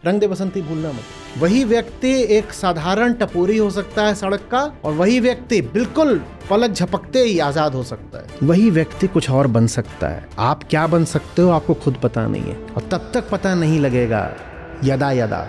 रंग दे बसंती भूलना मत। वही व्यक्ति एक साधारण टपोरी हो सकता है सड़क का, और वही व्यक्ति बिल्कुल पलक झपकते ही आजाद हो सकता है। वही व्यक्ति कुछ और बन सकता है। आप क्या बन सकते हो आपको खुद पता नहीं है, और तब तक पता नहीं लगेगा यदा यदा।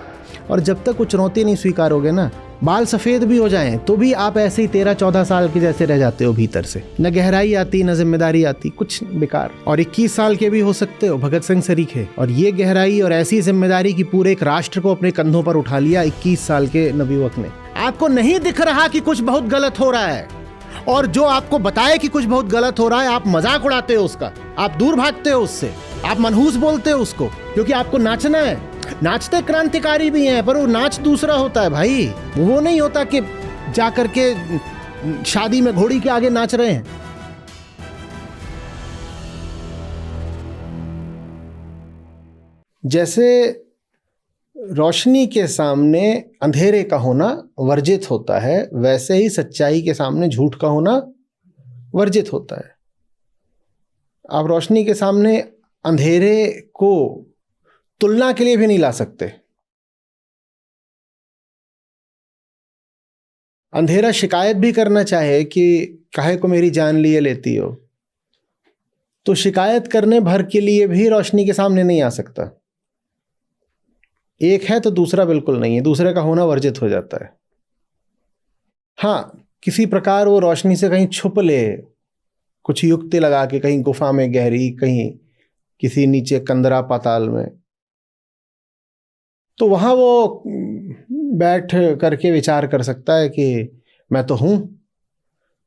और जब तक वो चुनौती नहीं स्वीकारोगे ना, बाल सफ़ेद भी हो जाएं तो भी आप ऐसे ही 13-14 साल के जैसे रह जाते हो भीतर से। न गहराई आती, न जिम्मेदारी आती, कुछ बेकार। और 21 साल के भी हो सकते हो भगत सिंह सरीखे, और ये गहराई और ऐसी जिम्मेदारी की पूरे एक राष्ट्र को अपने कंधों पर उठा लिया 21 साल के नवयुवक ने। आपको नहीं दिख रहा कि कुछ बहुत गलत हो रहा है, और जो आपको बताए कि कुछ बहुत गलत हो रहा है आप मजाक उड़ाते हो उसका, आप दूर भागते हो उससे, आप मनहूस बोलते हो उसको, क्योंकि आपको नाचना है। नाचते क्रांतिकारी भी हैं, पर वो नाच दूसरा होता है भाई। वो नहीं होता कि जाकर के शादी में घोड़ी के आगे नाच रहे हैं। जैसे रोशनी के सामने अंधेरे का होना वर्जित होता है, वैसे ही सच्चाई के सामने झूठ का होना वर्जित होता है। आप रोशनी के सामने अंधेरे को तुलना के लिए भी नहीं ला सकते। अंधेरा शिकायत भी करना चाहे कि काहे को मेरी जान लिए लेती हो, तो शिकायत करने भर के लिए भी रोशनी के सामने नहीं आ सकता। एक है तो दूसरा बिल्कुल नहीं है, दूसरे का होना वर्जित हो जाता है। हाँ, किसी प्रकार वो रोशनी से कहीं छुप ले, कुछ युक्ति लगा के, कहीं गुफा में गहरी, कहीं किसी नीचे कंदरा पाताल में, तो वहां वो बैठ करके विचार कर सकता है कि मैं तो हूं,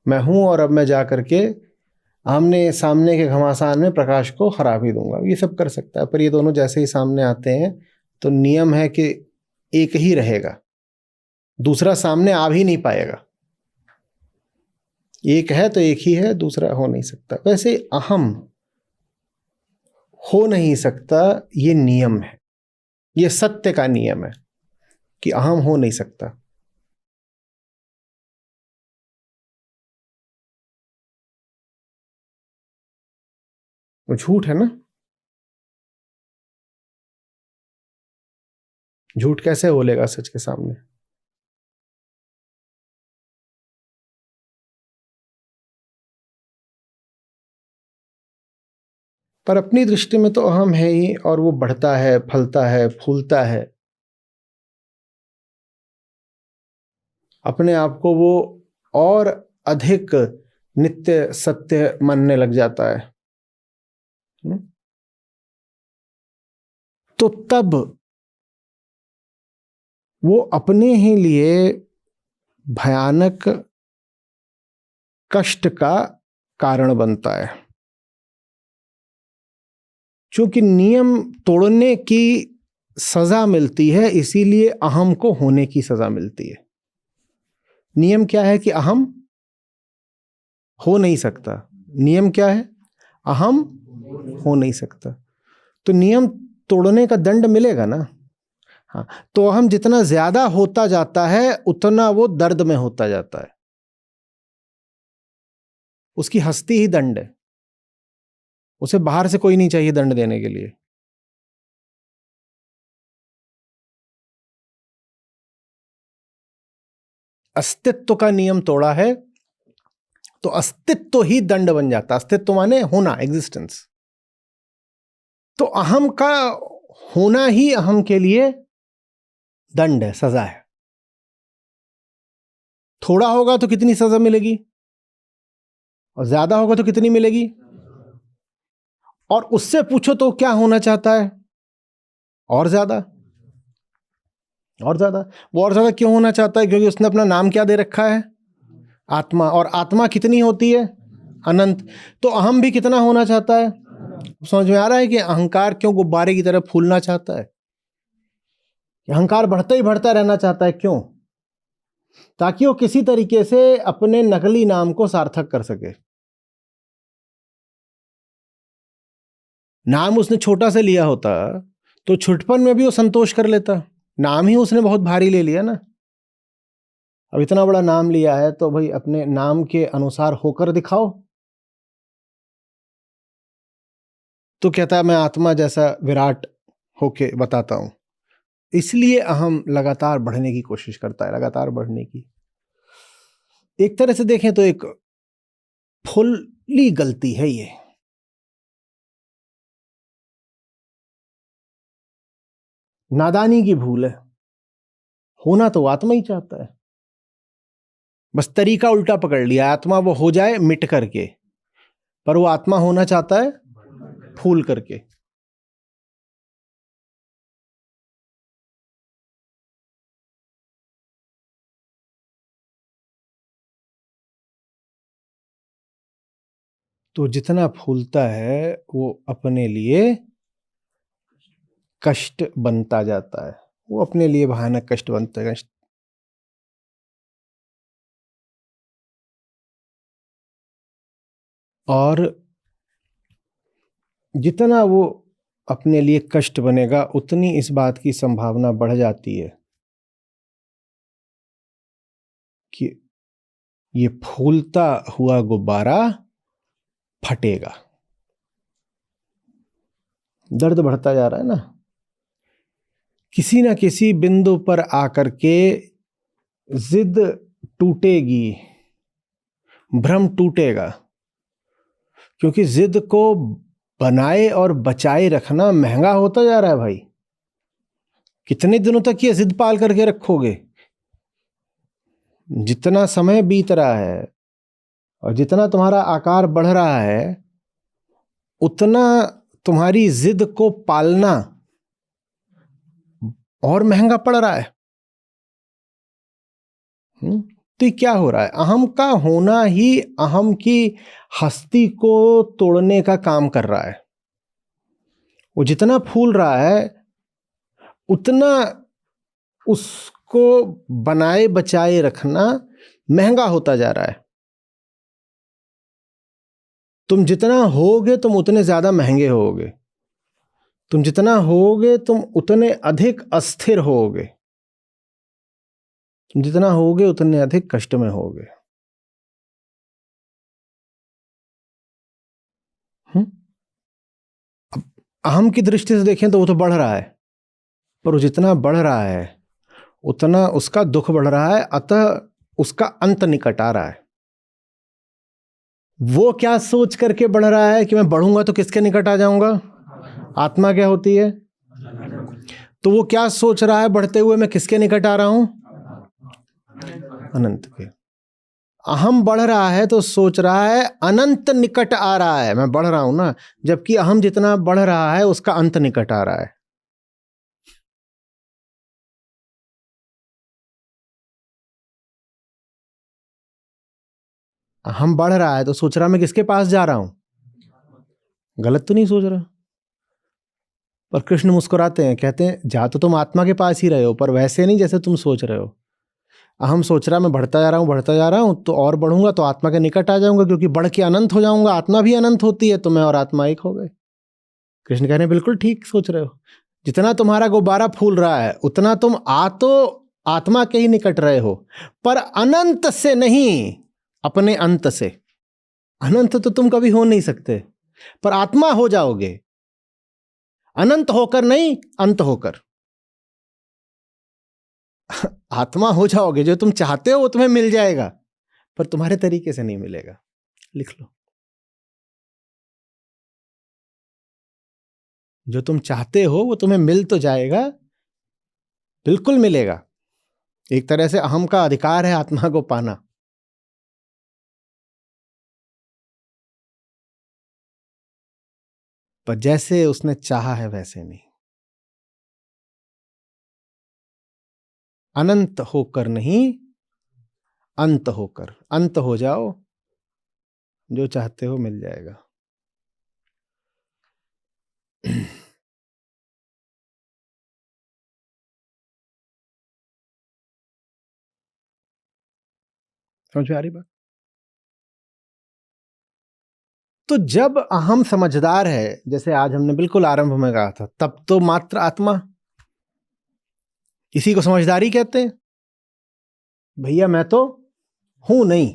मैं हूं, और अब मैं जा करके आमने सामने के घमासान में प्रकाश को हरा भी दूंगा। ये सब कर सकता है, पर ये दोनों जैसे ही सामने आते हैं तो नियम है कि एक ही रहेगा, दूसरा सामने आ भी नहीं पाएगा। एक है तो एक ही है, दूसरा हो नहीं सकता। वैसे अहम हो नहीं सकता, ये नियम है, ये सत्य का नियम है कि अहम हो नहीं सकता। वो झूठ है ना। झूठ कैसे बोलेगा सच के सामने? पर अपनी दृष्टि में तो अहम है ही, और वो बढ़ता है, फलता है, फूलता है। अपने आप को वो और अधिक नित्य सत्य मानने लग जाता है। तो तब वो अपने ही लिए भयानक कष्ट का कारण बनता है, क्योंकि नियम तोड़ने की सजा मिलती है, इसीलिए अहम को होने की सजा मिलती है। नियम क्या है कि अहम हो नहीं सकता। नियम क्या है? अहम हो नहीं सकता। तो नियम तोड़ने का दंड मिलेगा ना। हाँ, तो अहम जितना ज्यादा होता जाता है उतना वो दर्द में होता जाता है। उसकी हस्ती ही दंड है, उसे बाहर से कोई नहीं चाहिए दंड देने के लिए। अस्तित्व का नियम तोड़ा है तो अस्तित्व ही दंड बन जाता। अस्तित्व माने होना, एग्जिस्टेंस। तो अहम का होना ही अहम के लिए दंड है, सजा है। थोड़ा होगा तो कितनी सजा मिलेगी, और ज्यादा होगा तो कितनी मिलेगी। और उससे पूछो तो क्या होना चाहता है? और ज्यादा, और ज्यादा। वो और ज्यादा क्यों होना चाहता है? क्योंकि उसने अपना नाम क्या दे रखा है? आत्मा। और आत्मा कितनी होती है? अनंत। तो अहम भी कितना होना चाहता है? समझ में आ रहा है कि अहंकार क्यों गुब्बारे की तरह फूलना चाहता है? अहंकार बढ़ता ही बढ़ता रहना चाहता है। क्यों? ताकि वो किसी तरीके से अपने नकली नाम को सार्थक कर सके। नाम उसने छोटा से लिया होता तो छुटपन में भी वो संतोष कर लेता। नाम ही उसने बहुत भारी ले लिया ना। अब इतना बड़ा नाम लिया है तो भाई अपने नाम के अनुसार होकर दिखाओ। तो कहता है मैं आत्मा जैसा विराट होके बताता हूं। इसलिए अहम लगातार बढ़ने की कोशिश करता है, लगातार बढ़ने की। एक तरह से देखें तो एक फुल्ली गलती है ये। नादानी की भूल है। होना तो आत्मा ही चाहता है, बस तरीका उल्टा पकड़ लिया। आत्मा वो हो जाए मिट करके, पर वो आत्मा होना चाहता है फूल करके। तो जितना फूलता है वो अपने लिए कष्ट बनता जाता है, वो अपने लिए भयानक कष्ट बनता है। और जितना वो अपने लिए कष्ट बनेगा उतनी इस बात की संभावना बढ़ जाती है कि ये फूलता हुआ गुब्बारा फटेगा। दर्द बढ़ता जा रहा है ना, किसी ना किसी बिंदु पर आकर के जिद टूटेगी, भ्रम टूटेगा, क्योंकि जिद को बनाए और बचाए रखना महंगा होता जा रहा है भाई। कितने दिनों तक ये जिद पाल करके रखोगे? जितना समय बीत रहा है और जितना तुम्हारा आकार बढ़ रहा है, उतना तुम्हारी जिद को पालना और महंगा पड़ रहा है। तो क्या हो रहा है? अहम का होना ही अहम की हस्ती को तोड़ने का काम कर रहा है। वो जितना फूल रहा है उतना उसको बनाए बचाए रखना महंगा होता जा रहा है। तुम जितना होगे तुम उतने ज्यादा महंगे होगे, तुम जितना होगे तुम उतने अधिक अस्थिर होगे, तुम जितना होगे उतने अधिक कष्ट में होगे। अब अहम की दृष्टि से देखें तो वो तो बढ़ रहा है, पर वो जितना बढ़ रहा है उतना उसका दुख बढ़ रहा है, अतः उसका अंत निकट आ रहा है। वो क्या सोच करके बढ़ रहा है कि मैं बढ़ूंगा तो किसके निकट आ जाऊंगा? आत्मा क्या होती है? तो वो क्या सोच रहा है बढ़ते हुए मैं किसके निकट आ रहा हूं? अनंत के। अहम बढ़ रहा है तो सोच रहा है अनंत निकट आ रहा है, मैं बढ़ रहा हूं ना, जबकि अहम जितना बढ़ रहा है उसका अंत निकट आ रहा है। अहम बढ़ रहा है तो सोच रहा मैं किसके पास जा रहा हूं? गलत तो नहीं सोच रहा। पर कृष्ण मुस्कुराते हैं, कहते हैं जा तो तुम आत्मा के पास ही रहे हो, पर वैसे नहीं जैसे तुम सोच रहे हो। अहम सोच रहा मैं बढ़ता जा रहा हूं, बढ़ता जा रहा हूं, तो और बढ़ूंगा तो आत्मा के निकट आ जाऊंगा, क्योंकि बढ़ के अनंत हो जाऊंगा। आत्मा भी अनंत होती है तो मैं और आत्मा एक हो गए। कृष्ण कह रहे हैं बिल्कुल ठीक सोच रहे हो। जितना तुम्हारा गुब्बारा फूल रहा है उतना तुम तो आत्मा के ही निकट रहे हो, पर अनंत से नहीं, अपने अंत से। अनंत तो तुम कभी हो नहीं सकते, पर आत्मा हो जाओगे। अनंत होकर नहीं, अंत होकर आत्मा हो जाओगे। जो तुम चाहते हो वो तुम्हें मिल जाएगा, पर तुम्हारे तरीके से नहीं मिलेगा। लिख लो, जो तुम चाहते हो वो तुम्हें मिल तो जाएगा, बिल्कुल मिलेगा। एक तरह से अहम का अधिकार है आत्मा को पाना। पर जैसे उसने चाहा है वैसे नहीं। अनंत होकर नहीं, अंत होकर। अंत हो जाओ, जो चाहते हो मिल जाएगा। समझ में आ रही बात? तो जब अहम समझदार है, जैसे आज हमने बिल्कुल आरंभ में कहा था, तब तो मात्र आत्मा, इसी को समझदारी कहते हैं। भैया मैं तो हूं नहीं,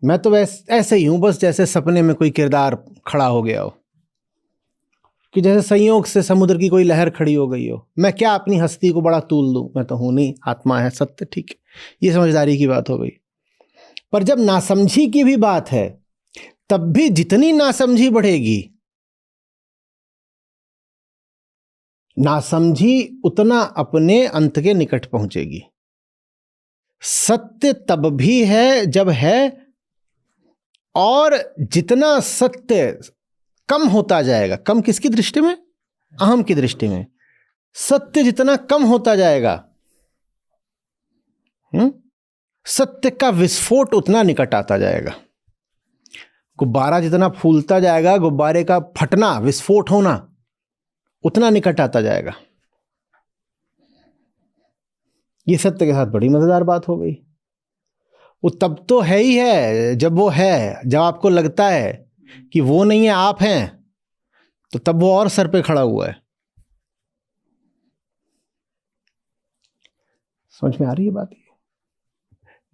मैं तो ऐसे ही हूं, बस जैसे सपने में कोई किरदार खड़ा हो गया हो। कि जैसे संयोग से समुद्र की कोई लहर खड़ी हो गई हो, मैं क्या अपनी हस्ती को बड़ा तूल दूं, मैं तो हूं नहीं, आत्मा है, सत्य, ठीक है, ये समझदारी की बात हो गई। पर जब नासमझी की भी बात है, तब भी जितनी नासमझी बढ़ेगी, नासमझी उतना अपने अंत के निकट पहुंचेगी। सत्य तब भी है जब है, और जितना सत्य कम होता जाएगा, कम किसकी दृष्टि में? अहम की दृष्टि में। सत्य जितना कम होता जाएगा, सत्य का विस्फोट उतना निकट आता जाएगा। गुब्बारा जितना फूलता जाएगा, गुब्बारे का फटना, विस्फोट होना उतना निकट आता जाएगा। ये सत्य के साथ बड़ी मजेदार बात हो गई। वो तब तो है ही है जब वो है, जब आपको लगता है कि वो नहीं है, आप हैं, तो तब वो और सर पे खड़ा हुआ है। समझ में आ रही है बात?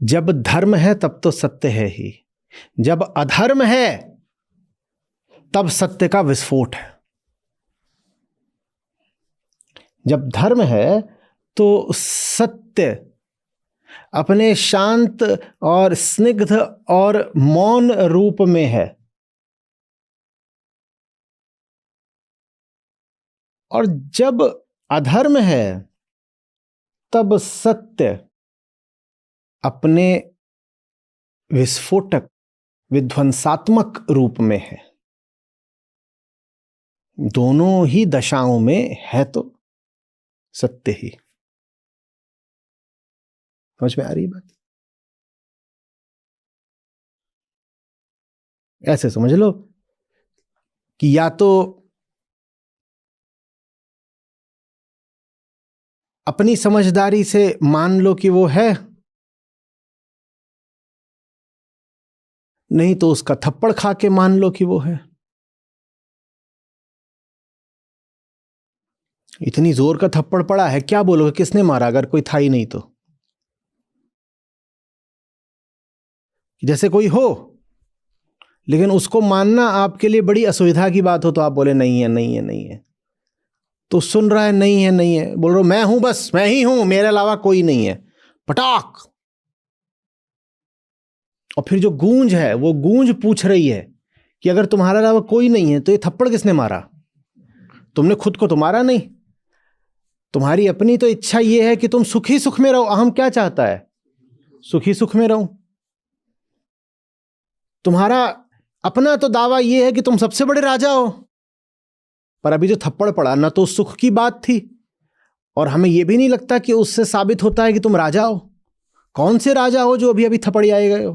जब धर्म है तब तो सत्य है ही, जब अधर्म है तब सत्य का विस्फोट है। जब धर्म है तो सत्य अपने शांत और स्निग्ध और मौन रूप में है, और जब अधर्म है तब सत्य अपने विस्फोटक विध्वंसात्मक रूप में है। दोनों ही दशाओं में है तो सत्य ही। समझ में आ रही बात? ऐसे समझ लो कि या तो अपनी समझदारी से मान लो कि वो है, नहीं तो उसका थप्पड़ खा के मान लो कि वो है। इतनी जोर का थप्पड़ पड़ा है, क्या बोलोगे किसने मारा अगर कोई था ही नहीं तो? जैसे कोई हो, लेकिन उसको मानना आपके लिए बड़ी असुविधा की बात हो, तो आप बोले नहीं है, नहीं है, नहीं है। तो सुन रहा है नहीं है, नहीं है, बोल रहा हूं मैं हूं, बस मैं ही हूं, मेरे अलावा कोई नहीं है, पटाक। और फिर जो गूंज है, वो गूंज पूछ रही है कि अगर तुम्हारे अलावा कोई नहीं है तो ये थप्पड़ किसने मारा? तुमने खुद को तो मारा नहीं। तुम्हारी अपनी तो इच्छा ये है कि तुम सुखी सुख में रहो। अहम क्या चाहता है? सुखी सुख में रहो। तुम्हारा अपना तो दावा ये है कि तुम सबसे बड़े राजा हो। पर अभी जो थप्पड़ पड़ा ना, तो सुख की बात थी, और हमें यह भी नहीं लगता कि उससे साबित होता है कि तुम राजा हो। कौन से राजा हो जो अभी अभी थपड़ियाए गए हो?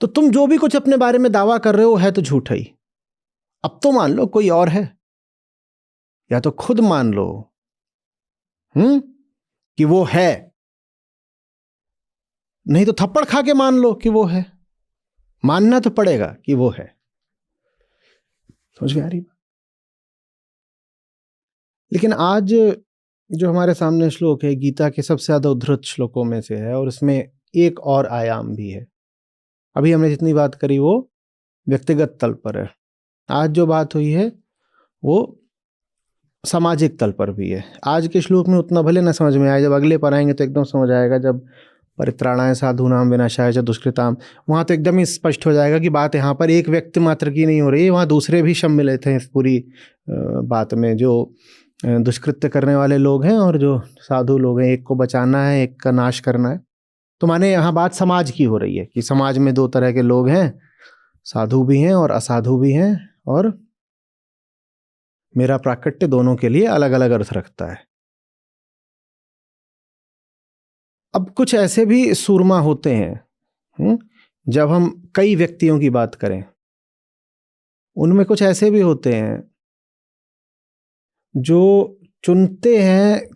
तो तुम जो भी कुछ अपने बारे में दावा कर रहे हो है तो झूठा ही। अब तो मान लो कोई और है, या तो खुद मान लो कि वो है, नहीं तो थप्पड़ खा के मान लो कि वो है। मानना तो पड़ेगा कि वो है। समझ में आ रही? लेकिन आज जो हमारे सामने श्लोक है, गीता के सबसे ज्यादा उद्धृत श्लोकों में से है, और इसमें एक और आयाम भी है। अभी हमने जितनी बात करी वो व्यक्तिगत तल पर है, आज जो बात हुई है वो सामाजिक तल पर भी है। आज के श्लोक में उतना भले ना समझ में आए, जब अगले पर आएंगे तो एकदम समझ आएगा। जब परित्राणाय साधूनाम विनाशाय च दुष्कृताम, वहाँ तो एकदम ही स्पष्ट हो जाएगा कि बात यहाँ पर एक व्यक्ति मात्र की नहीं हो रही है, वहाँ दूसरे भी सम्मिलित हैं इस पूरी बात में। जो दुष्कृत्य करने वाले लोग हैं और जो साधु लोग हैं, एक को बचाना है, एक का नाश करना है। तो माने यहाँ बात समाज की हो रही है कि समाज में दो तरह के लोग हैं, साधु भी हैं और असाधु भी हैं, और मेरा प्राकट्य दोनों के लिए अलग अलग अर्थ रखता है। अब कुछ ऐसे भी सूरमा होते हैं, जब हम कई व्यक्तियों की बात करें, उनमें कुछ ऐसे भी होते हैं जो चुनते हैं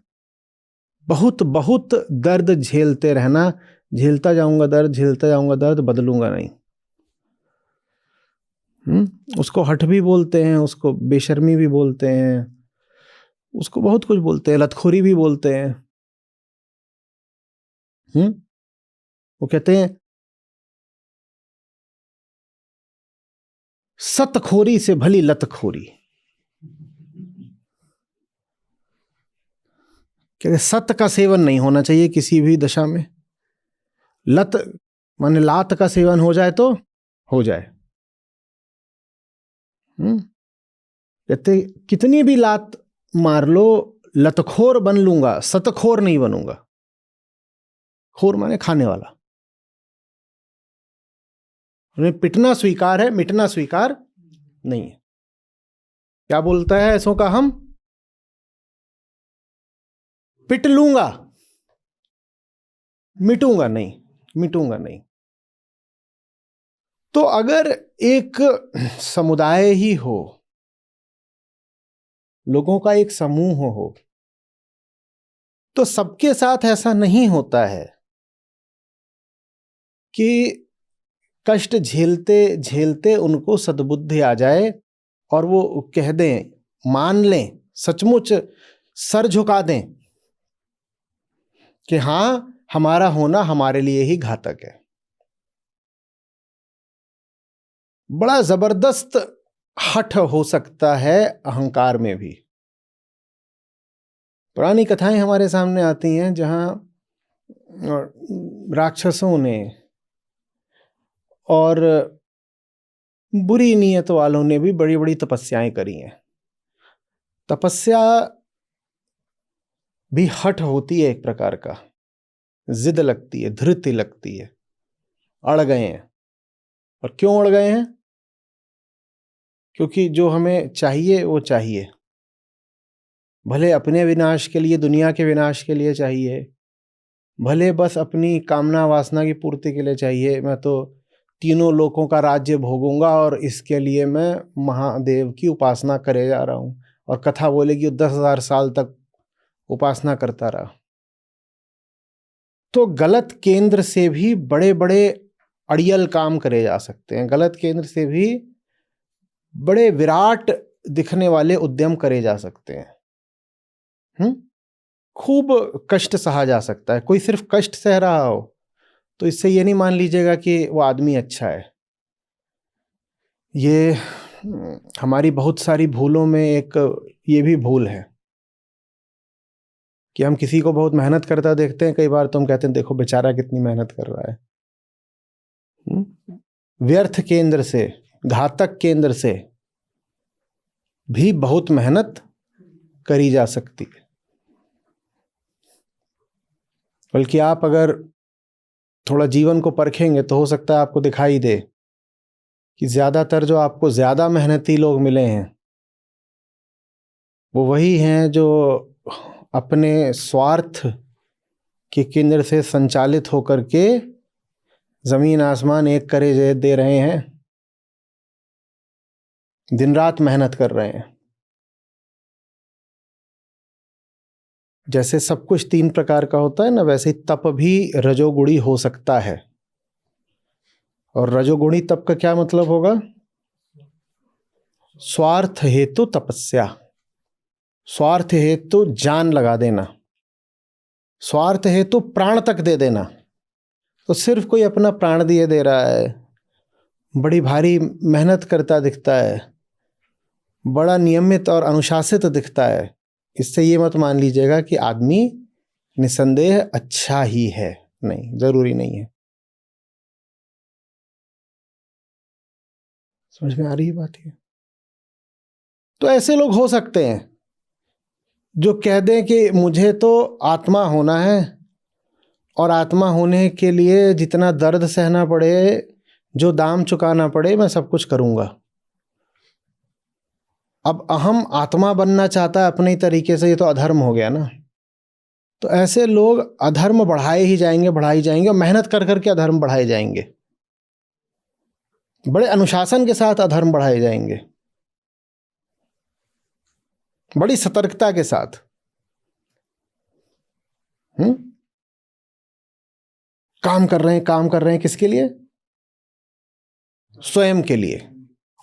बहुत बहुत दर्द झेलते रहना, झेलता जाऊंगा दर्द, झेलता जाऊंगा दर्द, बदलूंगा नहीं। उसको हठ भी बोलते हैं, उसको बेशर्मी भी बोलते हैं, उसको बहुत कुछ बोलते हैं, लतखोरी भी बोलते हैं। वो कहते हैं सतखोरी से भली लतखोरी। क्या सत का सेवन नहीं होना चाहिए किसी भी दशा में। लत माने लात का सेवन हो जाए तो हो जाए। कहते कितनी भी लात मार लो, लतखोर बन लूंगा, सतखोर नहीं बनूंगा। खोर माने खाने वाला। उन्हें पिटना स्वीकार है, मिटना स्वीकार नहीं है। क्या बोलता है ऐसों का, हम पिट लूंगा, मिटूंगा नहीं, मिटूंगा नहीं। तो अगर एक समुदाय ही हो, लोगों का एक समूह हो, तो सबके साथ ऐसा नहीं होता है कि कष्ट झेलते झेलते उनको सद्बुद्धि आ जाए और वो कह दें, मान लें, सचमुच सर झुका दें कि हां, हमारा होना हमारे लिए ही घातक है। बड़ा जबरदस्त हठ हो सकता है अहंकार में भी। पुरानी कथाएं हमारे सामने आती हैं जहां राक्षसों ने और बुरी नीयत वालों ने भी बड़ी बड़ी तपस्याएं करी हैं। तपस्या भी हठ होती है, एक प्रकार का जिद लगती है, धृति लगती है। अड़ गए हैं। और क्यों अड़ गए हैं? क्योंकि जो हमें चाहिए वो चाहिए, भले अपने विनाश के लिए, दुनिया के विनाश के लिए चाहिए, भले बस अपनी कामना वासना की पूर्ति के लिए चाहिए। मैं तो तीनों लोकों का राज्य भोगूंगा और इसके लिए मैं महादेव की उपासना करे जा रहा हूं। और कथा बोलेगी 10,000 साल तक उपासना करता रहा। तो गलत केंद्र से भी बड़े बड़े अड़ियल काम करे जा सकते हैं। गलत केंद्र से भी बड़े विराट दिखने वाले उद्यम करे जा सकते हैं। खूब कष्ट सहा जा सकता है। कोई सिर्फ कष्ट सह रहा हो तो इससे ये नहीं मान लीजिएगा कि वो आदमी अच्छा है। ये हमारी बहुत सारी भूलों में एक ये भी भूल है कि हम किसी को बहुत मेहनत करता देखते हैं, कई बार तो हम कहते हैं देखो बेचारा कितनी मेहनत कर रहा है। व्यर्थ केंद्र से, घातक केंद्र से भी बहुत मेहनत करी जा सकती है। बल्कि आप अगर थोड़ा जीवन को परखेंगे तो हो सकता है आपको दिखाई दे कि ज्यादातर जो आपको ज्यादा मेहनती लोग मिले हैं वो वही हैं जो अपने स्वार्थ के केंद्र से संचालित होकर के जमीन आसमान एक करे दे रहे हैं, दिन रात मेहनत कर रहे हैं। जैसे सब कुछ 3 प्रकार का होता है ना, वैसे ही तप भी रजोगुणी हो सकता है। और रजोगुणी तप का क्या मतलब होगा? स्वार्थ हेतु तपस्या, स्वार्थ हेतु जान लगा देना, स्वार्थ हेतु प्राण तक दे देना। तो सिर्फ कोई अपना प्राण दिए दे रहा है, बड़ी भारी मेहनत करता दिखता है, बड़ा नियमित और अनुशासित दिखता है, इससे ये मत मान लीजिएगा कि आदमी निसंदेह अच्छा ही है। नहीं, जरूरी नहीं है। समझ में आ रही है बात? ये तो ऐसे लोग हो सकते हैं जो कह दें कि मुझे तो आत्मा होना है और आत्मा होने के लिए जितना दर्द सहना पड़े, जो दाम चुकाना पड़े, मैं सब कुछ करूंगा। अब अहम आत्मा बनना चाहता है अपने तरीके से, ये तो अधर्म हो गया ना। तो ऐसे लोग अधर्म बढ़ाए ही जाएंगे, बढ़ाई जाएंगे, और मेहनत कर करके अधर्म बढ़ाए जाएंगे, बड़े अनुशासन के साथ अधर्म बढ़ाए जाएंगे, बड़ी सतर्कता के साथ। काम कर रहे हैं, काम कर रहे हैं किसके लिए? स्वयं के लिए।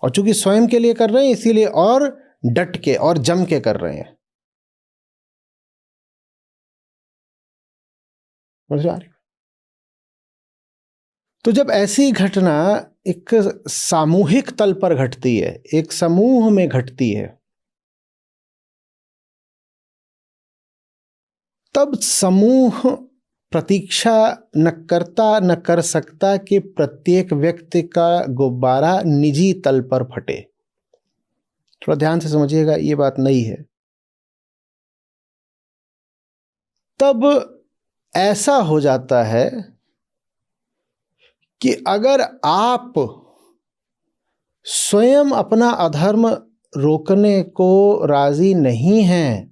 और चूंकि स्वयं के लिए कर रहे हैं इसीलिए और डट के और जम के कर रहे हैं। समझ आ रही? तो जब ऐसी घटना एक सामूहिक तल पर घटती है, एक समूह में घटती है, तब समूह प्रतीक्षा न करता न कर सकता कि प्रत्येक व्यक्ति का गुब्बारा निजी तल पर फटे। थोड़ा ध्यान से समझिएगा, ये बात नई है। तब ऐसा हो जाता है कि अगर आप स्वयं अपना अधर्म रोकने को राजी नहीं हैं,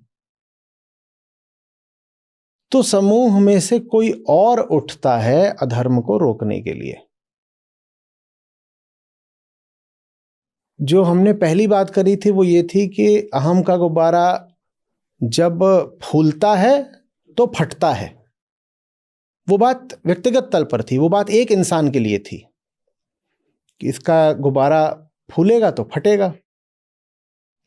तो समूह में से कोई और उठता है अधर्म को रोकने के लिए। जो हमने पहली बात करी थी वो ये थी कि अहम का गुब्बारा जब फूलता है तो फटता है। वो बात व्यक्तिगत तल पर थी, वो बात एक इंसान के लिए थी कि इसका गुब्बारा फूलेगा तो फटेगा।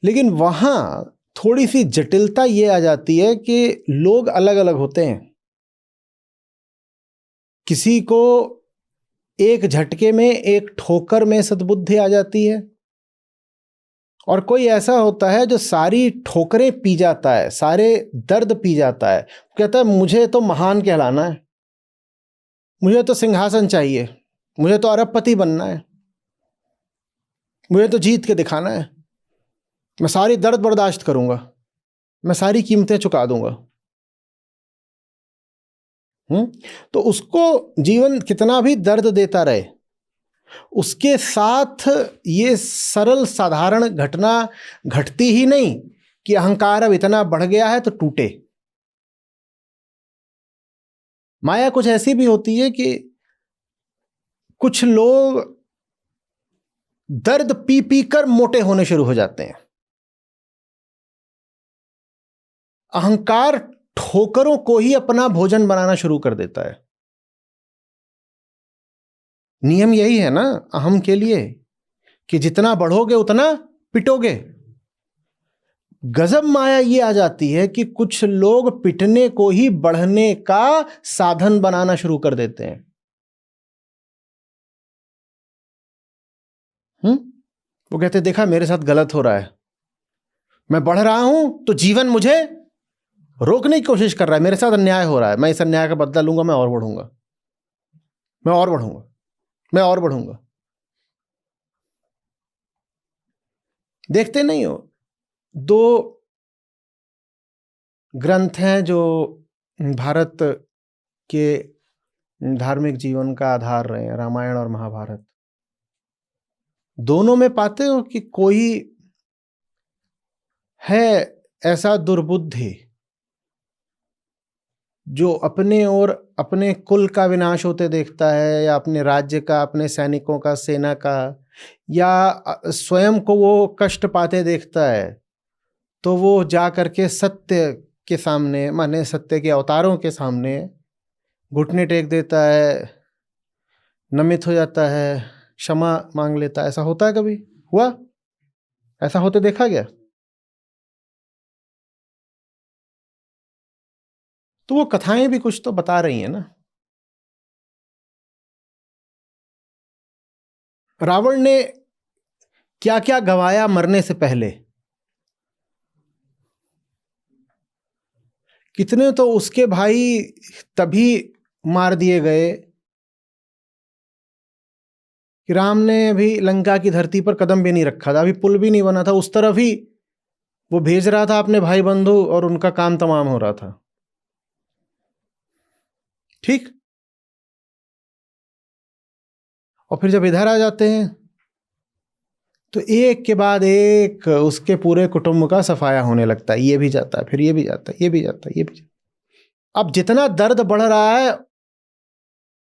लेकिन वहां थोड़ी सी जटिलता ये आ जाती है कि लोग अलग अलग होते हैं। किसी को एक झटके में, एक ठोकर में सद्बुद्धि आ जाती है, और कोई ऐसा होता है जो सारी ठोकरें पी जाता है, सारे दर्द पी जाता है। कहता है मुझे तो महान कहलाना है, मुझे तो सिंहासन चाहिए, मुझे तो अरबपति बनना है, मुझे तो जीत के दिखाना है, मैं सारी दर्द बर्दाश्त करूंगा, मैं सारी कीमतें चुका दूंगा। तो उसको जीवन कितना भी दर्द देता रहे, उसके साथ ये सरल साधारण घटना घटती ही नहीं कि अहंकार अब इतना बढ़ गया है तो टूटे। माया कुछ ऐसी भी होती है कि कुछ लोग दर्द पी पी कर मोटे होने शुरू हो जाते हैं। अहंकार ठोकरों को ही अपना भोजन बनाना शुरू कर देता है। नियम यही है ना अहम के लिए कि जितना बढ़ोगे उतना पिटोगे। गजब माया ये आ जाती है कि कुछ लोग पिटने को ही बढ़ने का साधन बनाना शुरू कर देते हैं। वो कहते देखा मेरे साथ गलत हो रहा है, मैं बढ़ रहा हूं तो जीवन मुझे रोकने की कोशिश कर रहा है, मेरे साथ अन्याय हो रहा है, मैं इस अन्याय का बदला लूंगा, मैं और बढ़ूंगा, मैं और बढ़ूंगा, मैं और बढ़ूंगा। देखते नहीं हो, दो ग्रंथ हैं जो भारत के धार्मिक जीवन का आधार रहे हैं, रामायण और महाभारत। दोनों में पाते हो कि कोई है ऐसा दुर्बुद्धि जो अपने और अपने कुल का विनाश होते देखता है, या अपने राज्य का, अपने सैनिकों का, सेना का, या स्वयं को वो कष्ट पाते देखता है, तो वो जा करके सत्य के सामने, माने सत्य के अवतारों के सामने घुटने टेक देता है, नमित हो जाता है, क्षमा मांग लेता है। ऐसा होता है? कभी हुआ? ऐसा होते देखा गया? तो वो कथाएं भी कुछ तो बता रही हैं ना। रावण ने क्या क्या गवाया मरने से पहले, कितने तो उसके भाई तभी मार दिए गए कि राम ने अभी लंका की धरती पर कदम भी नहीं रखा था, अभी पुल भी नहीं बना था, उस तरफ ही वो भेज रहा था अपने भाई बंधु और उनका काम तमाम हो रहा था। ठीक। और फिर जब इधर आ जाते हैं तो एक के बाद एक उसके पूरे कुटुंब का सफाया होने लगता है। ये भी जाता है, फिर ये भी जाता है, ये भी जाता है, ये भी जाता है। अब जितना दर्द बढ़ रहा है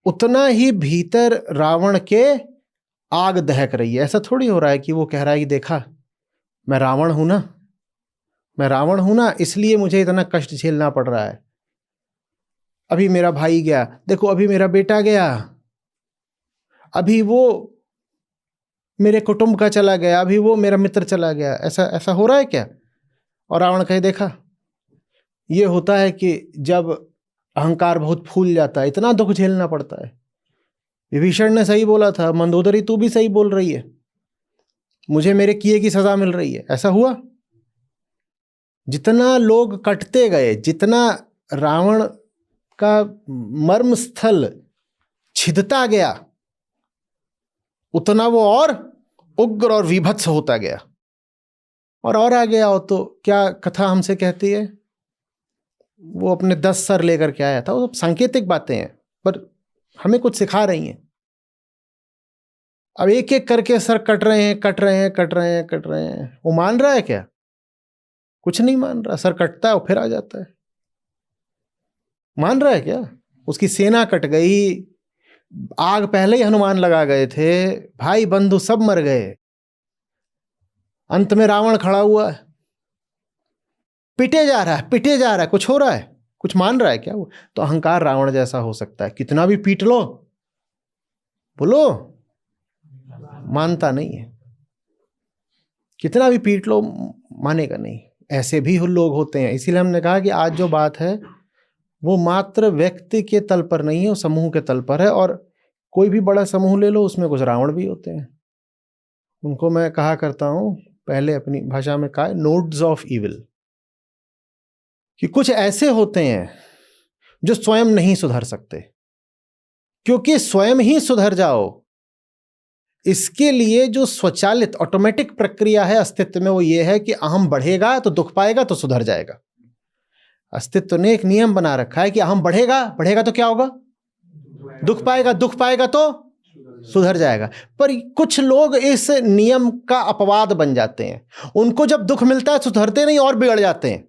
उतना ही भीतर रावण के आग दहक रही है। ऐसा थोड़ी हो रहा है कि वो कह रहा है कि देखा मैं रावण हूं ना, मैं रावण हूं ना, इसलिए मुझे इतना कष्ट झेलना पड़ रहा है। अभी मेरा भाई गया, देखो अभी मेरा बेटा गया, अभी वो मेरे कुटुंब का चला गया, अभी वो मेरा मित्र चला गया। ऐसा ऐसा हो रहा है क्या? और रावण कहे देखा ये होता है कि जब अहंकार बहुत फूल जाता है, इतना दुख झेलना पड़ता है। विभीषण ने सही बोला था, मंदोदरी तू भी सही बोल रही है, मुझे मेरे किए की सजा मिल रही है। ऐसा हुआ? जितना लोग कटते गए, जितना रावण का मर्म स्थल छिदता गया, उतना वो और उग्र और विभत्स होता गया। और आ गया हो तो क्या कथा हमसे कहती है, वो अपने 10 सर लेकर के आया था। वो सब सांकेतिक बातें हैं, पर हमें कुछ सिखा रही हैं। अब एक एक करके सर कट रहे हैं, कट रहे हैं, कट रहे हैं, कट रहे हैं। वो मान रहा है क्या? कुछ नहीं मान रहा। सर कटता है और फिर आ जाता है। मान रहा है क्या? उसकी सेना कट गई, आग पहले ही हनुमान लगा गए थे, भाई बंधु सब मर गए, अंत में रावण खड़ा हुआ है, पिटे जा रहा है, पिटे जा रहा है। कुछ हो रहा है? कुछ मान रहा है क्या वो? तो अहंकार रावण जैसा हो सकता है, कितना भी पीट लो, बोलो, मानता नहीं है। कितना भी पीट लो मानेगा नहीं। ऐसे भी लोग होते हैं। इसीलिए हमने कहा कि आज जो बात है वो मात्र व्यक्ति के तल पर नहीं है, वो समूह के तल पर है। और कोई भी बड़ा समूह ले लो, उसमें कुछ रावण भी होते हैं। उनको मैं कहा करता हूं, पहले अपनी भाषा में कहा, नोड्स ऑफ इविल, कि कुछ ऐसे होते हैं जो स्वयं नहीं सुधर सकते। क्योंकि स्वयं ही सुधर जाओ, इसके लिए जो स्वचालित ऑटोमेटिक प्रक्रिया है अस्तित्व में, वो ये है कि अहम बढ़ेगा तो दुख पाएगा तो सुधर जाएगा। अस्तित्व ने एक नियम बना रखा है कि अहम बढ़ेगा, बढ़ेगा तो क्या होगा? दुख पाएगा, दुख पाएगा तो सुधर जाएगा। पर कुछ लोग इस नियम का अपवाद बन जाते हैं। उनको जब दुख मिलता है सुधरते नहीं और बिगड़ जाते हैं।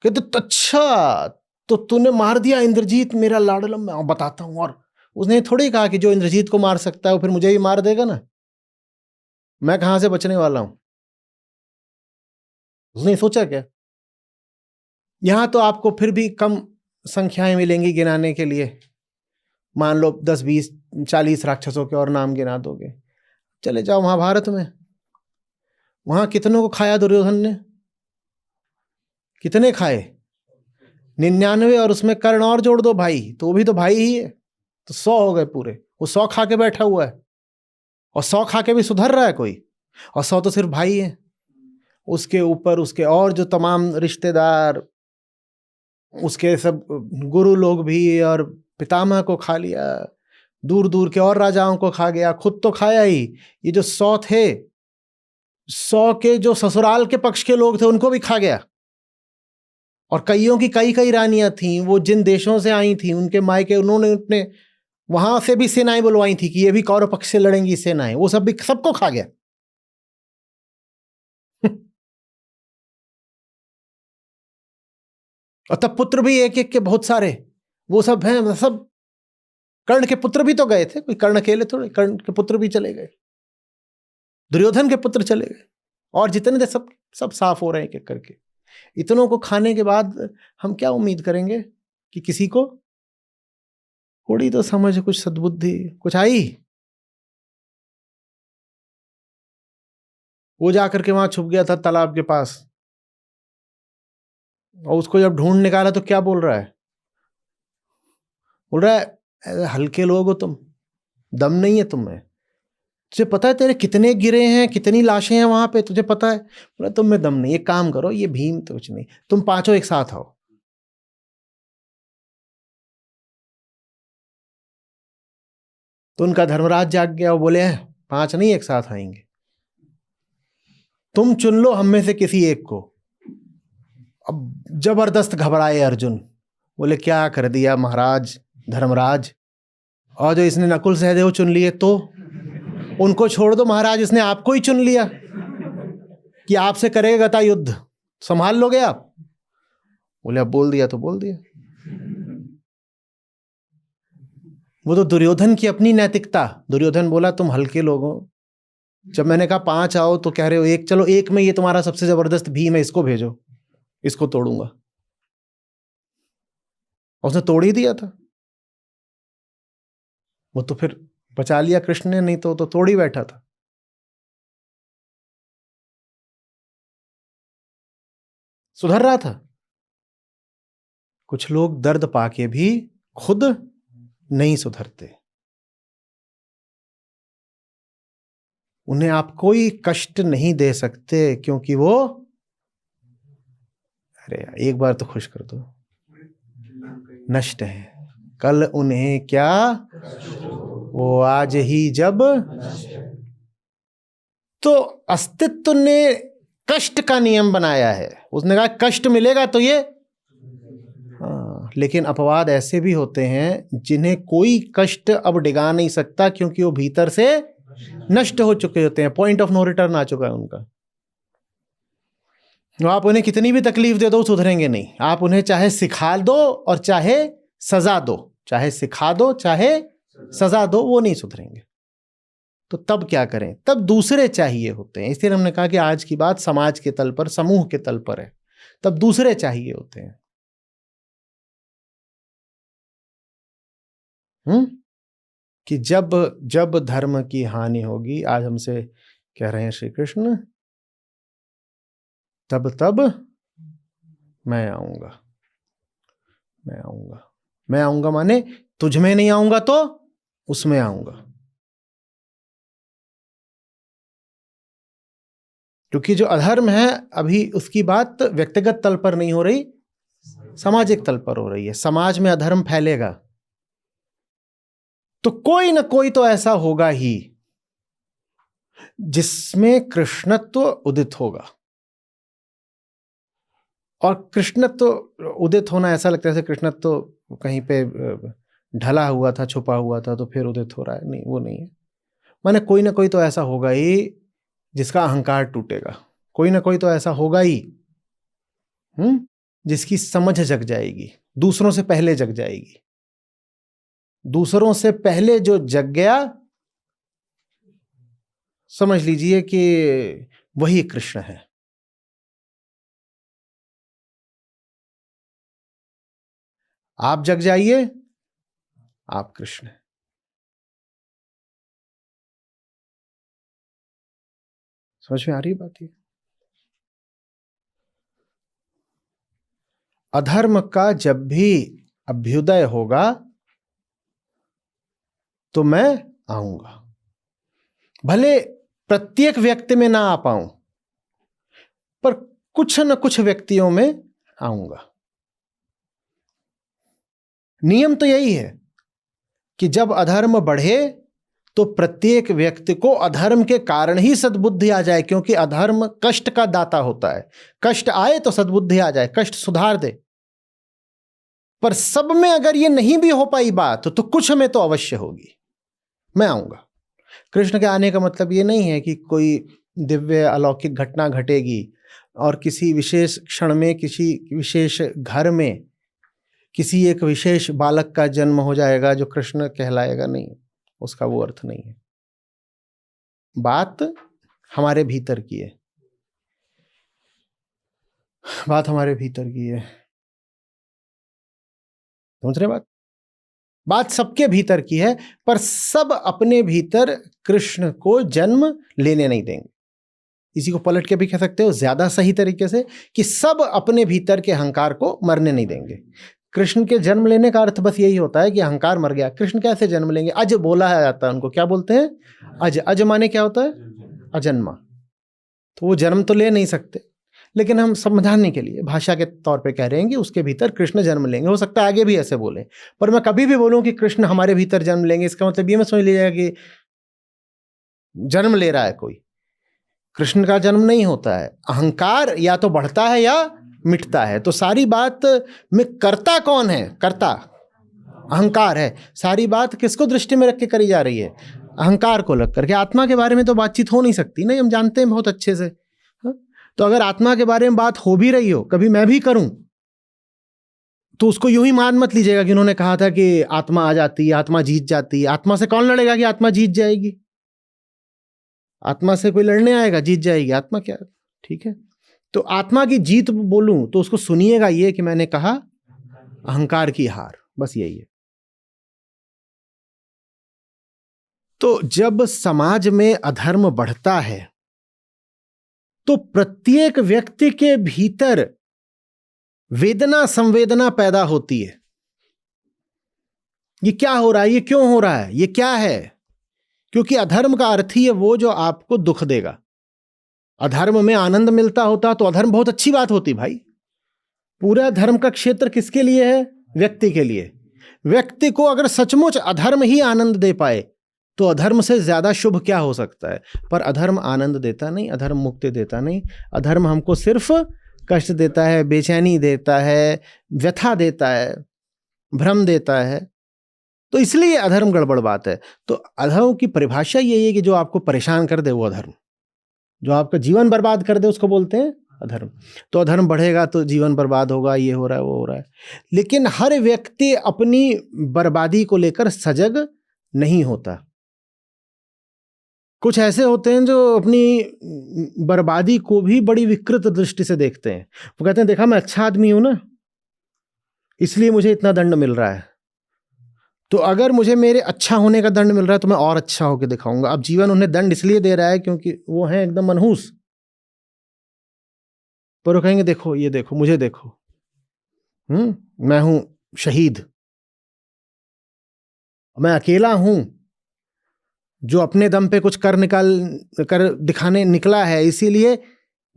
कहते अच्छा तो तूने मार दिया इंद्रजीत मेरा लाडलम, मैं बताता हूं। और उसने थोड़ी कहा कि जो इंद्रजीत को मार सकता है वो फिर मुझे भी मार देगा ना, मैं कहां से बचने वाला हूं। उसने सोचा क्या? यहां तो आपको फिर भी कम संख्याएं मिलेंगी गिनाने के लिए। मान लो 10 20 40 राक्षसों के और नाम गिना दोगे। चले जाओ महाभारत में, वहां कितनों को खाया दुर्योधन ने? कितने खाए? 99, और उसमें कर्ण और जोड़ दो भाई, तो वो भी तो भाई ही है, तो 100 हो गए पूरे। वो 100 खा के बैठा हुआ है, और 100 खा के भी सुधर रहा है कोई? और 100 तो सिर्फ भाई है। उसके ऊपर उसके और जो तमाम रिश्तेदार, उसके सब गुरु लोग भी, और पितामह को खा लिया, दूर दूर के और राजाओं को खा गया, खुद तो खाया ही। ये जो 100 थे, 100 के जो ससुराल के पक्ष के लोग थे उनको भी खा गया। और कईयों की कई कई रानियां थीं, वो जिन देशों से आई थी उनके मायके, उन्होंने अपने वहां से भी सेनाएं बुलवाई थी कि ये भी कौरव पक्ष से लड़ेंगी सेनाएं, वो सब भी सबको खा गया। और तब पुत्र भी एक एक के बहुत सारे, वो सब हैं, सब कर्ण के पुत्र भी तो गए थे, कोई कर्ण अकेले थोड़े, कर्ण के पुत्र भी चले गए, दुर्योधन के पुत्र चले गए, और जितने थे सब सब साफ हो रहे हैं एक एक करके। इतनों को खाने के बाद हम क्या उम्मीद करेंगे कि किसी को थोड़ी तो समझ, कुछ सद्बुद्धि कुछ आई? वो जाकर के वहां छुप गया था तालाब के पास, और उसको जब ढूंढ निकाला तो क्या बोल रहा है? बोल रहा है हल्के लोग हो तुम, दम नहीं है तुम में, तुझे पता है तेरे कितने गिरे हैं, कितनी लाशें हैं वहां पे, तुझे पता है? बोला तुम में दम नहीं। एक काम करो, ये भीम तो कुछ नहीं, तुम पांचों एक साथ आओ। तो उनका धर्मराज जाग गया, वो बोले 5 नहीं एक साथ आएंगे, तुम चुन लो हम में से किसी एक को। अब जबरदस्त घबराए अर्जुन, बोले क्या कर दिया महाराज धर्मराज, और जो इसने नकुल सहदेव चुन लिए तो उनको छोड़ दो महाराज, इसने आपको ही चुन लिया कि आपसे करेगा गता युद्ध, संभाल लोगे आप? बोले अब बोल दिया तो बोल दिया। वो तो दुर्योधन की अपनी नैतिकता। दुर्योधन बोला तुम हल्के लोग हो, जब मैंने कहा 5 आओ तो कह रहे हो एक, चलो एक में ये तुम्हारा सबसे जबरदस्त भीम है, इसको भेजो, इसको तोड़ूंगा। और उसने तोड़ ही दिया था। वो तो फिर बचा लिया कृष्ण ने, नहीं तो तोड़ ही बैठा था। सुधर रहा था। कुछ लोग दर्द पाके भी खुद नहीं सुधरते। उन्हें आप कोई कष्ट नहीं दे सकते क्योंकि वो, अरे यार एक बार तो खुश कर दो, नष्ट है। कल उन्हें क्या, वो आज ही जब। तो अस्तित्व ने कष्ट का नियम बनाया है। उसने कहा कष्ट मिलेगा तो ये, हाँ, लेकिन अपवाद ऐसे भी होते हैं जिन्हें कोई कष्ट अब डिगा नहीं सकता क्योंकि वो भीतर से नष्ट हो चुके होते हैं, पॉइंट ऑफ नो रिटर्न आ चुका है उनका। तो आप उन्हें कितनी भी तकलीफ दे दो सुधरेंगे नहीं। आप उन्हें चाहे सिखा दो और चाहे सजा दो, चाहे सिखा दो चाहे सजा दो, वो नहीं सुधरेंगे। तो तब क्या करें? तब दूसरे चाहिए होते हैं। इसलिए हमने कहा कि आज की बात समाज के तल पर, समूह के तल पर है। तब दूसरे चाहिए होते हैं। कि जब जब धर्म की हानि होगी, आज हमसे कह रहे हैं श्री कृष्ण, तब तब मैं आऊंगा। मैं आऊंगा, मैं आऊंगा माने तुझ में नहीं आऊंगा तो उसमें आऊंगा। क्योंकि जो अधर्म है अभी उसकी बात व्यक्तिगत तल पर नहीं हो रही, सामाजिक तल पर हो रही है। समाज में अधर्म फैलेगा तो कोई ना कोई तो ऐसा होगा ही जिसमें कृष्णत्व उदित होगा। और कृष्णत्व उदित होना ऐसा लगता है जैसे कृष्णत्व कहीं पे ढला हुआ था, छुपा हुआ था, तो फिर उदित हो रहा है। नहीं, वो नहीं है। माने कोई ना कोई तो ऐसा होगा ही जिसका अहंकार टूटेगा। कोई ना कोई तो ऐसा होगा ही जिसकी समझ जग जाएगी, दूसरों से पहले जग जाएगी। दूसरों से पहले जो जग गया, समझ लीजिए कि वही कृष्ण है। आप जग जाइए, आप कृष्ण हैं। समझ में आ रही बात? ये अधर्म का जब भी अभ्युदय होगा तो मैं आऊंगा। भले प्रत्येक व्यक्ति में ना आ पाऊं, पर कुछ न कुछ व्यक्तियों में आऊंगा। नियम तो यही है कि जब अधर्म बढ़े तो प्रत्येक व्यक्ति को अधर्म के कारण ही सद्बुद्धि आ जाए, क्योंकि अधर्म कष्ट का दाता होता है। कष्ट आए तो सद्बुद्धि आ जाए, कष्ट सुधार दे। पर सब में अगर ये नहीं भी हो पाई बात तो कुछ में तो अवश्य होगी। मैं आऊंगा। कृष्ण के आने का मतलब ये नहीं है कि कोई दिव्य अलौकिक घटना घटेगी और किसी विशेष क्षण में, किसी विशेष घर में, किसी एक विशेष बालक का जन्म हो जाएगा जो कृष्ण कहलाएगा। नहीं, उसका वो अर्थ नहीं है। बात हमारे भीतर की है। बात हमारे भीतर की है। समझ रहे बात? बात सबके भीतर की है, पर सब अपने भीतर कृष्ण को जन्म लेने नहीं देंगे। इसी को पलट के भी कह सकते हो ज्यादा सही तरीके से कि सब अपने भीतर के अहंकार को मरने नहीं देंगे। कृष्ण के जन्म लेने का अर्थ बस यही होता है कि अहंकार मर गया। कृष्ण कैसे जन्म लेंगे? अज बोला जाता है उनको। क्या बोलते हैं? अज। अज माने क्या होता है? अजन्मा। तो वो जन्म तो ले नहीं सकते, लेकिन हम समझाने के लिए भाषा के तौर पे कह रहे हैं कि उसके भीतर कृष्ण जन्म लेंगे। हो सकता है आगे भी ऐसे बोले, पर मैं कभी भी बोलूं कि कृष्ण हमारे भीतर जन्म लेंगे, इसका मतलब ये मैं समझ लीजिएगा कि जन्म ले रहा है कोई। कृष्ण का जन्म नहीं होता है। अहंकार या तो बढ़ता है या मिटता है। तो सारी बात में कर्ता कौन है? कर्ता अहंकार है। सारी बात किसको दृष्टि में रख के करी जा रही है? अहंकार को लग करके। आत्मा के बारे में तो बातचीत हो नहीं सकती नहीं, हम जानते हैं बहुत अच्छे से। तो अगर आत्मा के बारे में बात हो भी रही हो, कभी मैं भी करूं, तो उसको यूं ही मान मत लीजिएगा कि उन्होंने कहा था कि आत्मा आ जाती है, आत्मा जीत जाती है। आत्मा से कौन लड़ेगा कि आत्मा जीत जाएगी? आत्मा से कोई लड़ने आएगा जीत जाएगी आत्मा? क्या? ठीक है। तो आत्मा की जीत बोलूं तो उसको सुनिएगा ये कि मैंने कहा अहंकार की हार, बस यही है। तो जब समाज में अधर्म बढ़ता है तो प्रत्येक व्यक्ति के भीतर वेदना संवेदना पैदा होती है। ये क्या हो रहा है, ये क्यों हो रहा है, ये क्या है? क्योंकि अधर्म का अर्थ ही है वो जो आपको दुख देगा। अधर्म में आनंद मिलता होता तो अधर्म बहुत अच्छी बात होती भाई। पूरा धर्म का क्षेत्र किसके लिए है? व्यक्ति के लिए। व्यक्ति को अगर सचमुच अधर्म ही आनंद दे पाए तो अधर्म से ज्यादा शुभ क्या हो सकता है? पर अधर्म आनंद देता नहीं, अधर्म मुक्ति देता नहीं। अधर्म हमको सिर्फ कष्ट देता है, बेचैनी देता है, व्यथा देता है, भ्रम देता है। तो इसलिए अधर्म गड़बड़ बात है। तो अधर्म की परिभाषा यही है कि जो आपको परेशान कर दे वो अधर्म, जो आपका जीवन बर्बाद कर दे उसको बोलते हैं अधर्म। तो अधर्म बढ़ेगा तो जीवन बर्बाद होगा, ये हो रहा है, वो हो रहा है। लेकिन हर व्यक्ति अपनी बर्बादी को लेकर सजग नहीं होता। कुछ ऐसे होते हैं जो अपनी बर्बादी को भी बड़ी विकृत दृष्टि से देखते हैं। वो कहते हैं देखा मैं अच्छा आदमी हूं ना, इसलिए मुझे इतना दंड मिल रहा है। तो अगर मुझे मेरे अच्छा होने का दंड मिल रहा है तो मैं और अच्छा होकर दिखाऊंगा। अब जीवन उन्हें दंड इसलिए दे रहा है क्योंकि वो हैं एकदम मनहूस। पर वो कहेंगे देखो, ये देखो, मुझे देखो, मैं हूं शहीद, मैं अकेला हूं जो अपने दम पे कुछ कर दिखाने निकला है, इसीलिए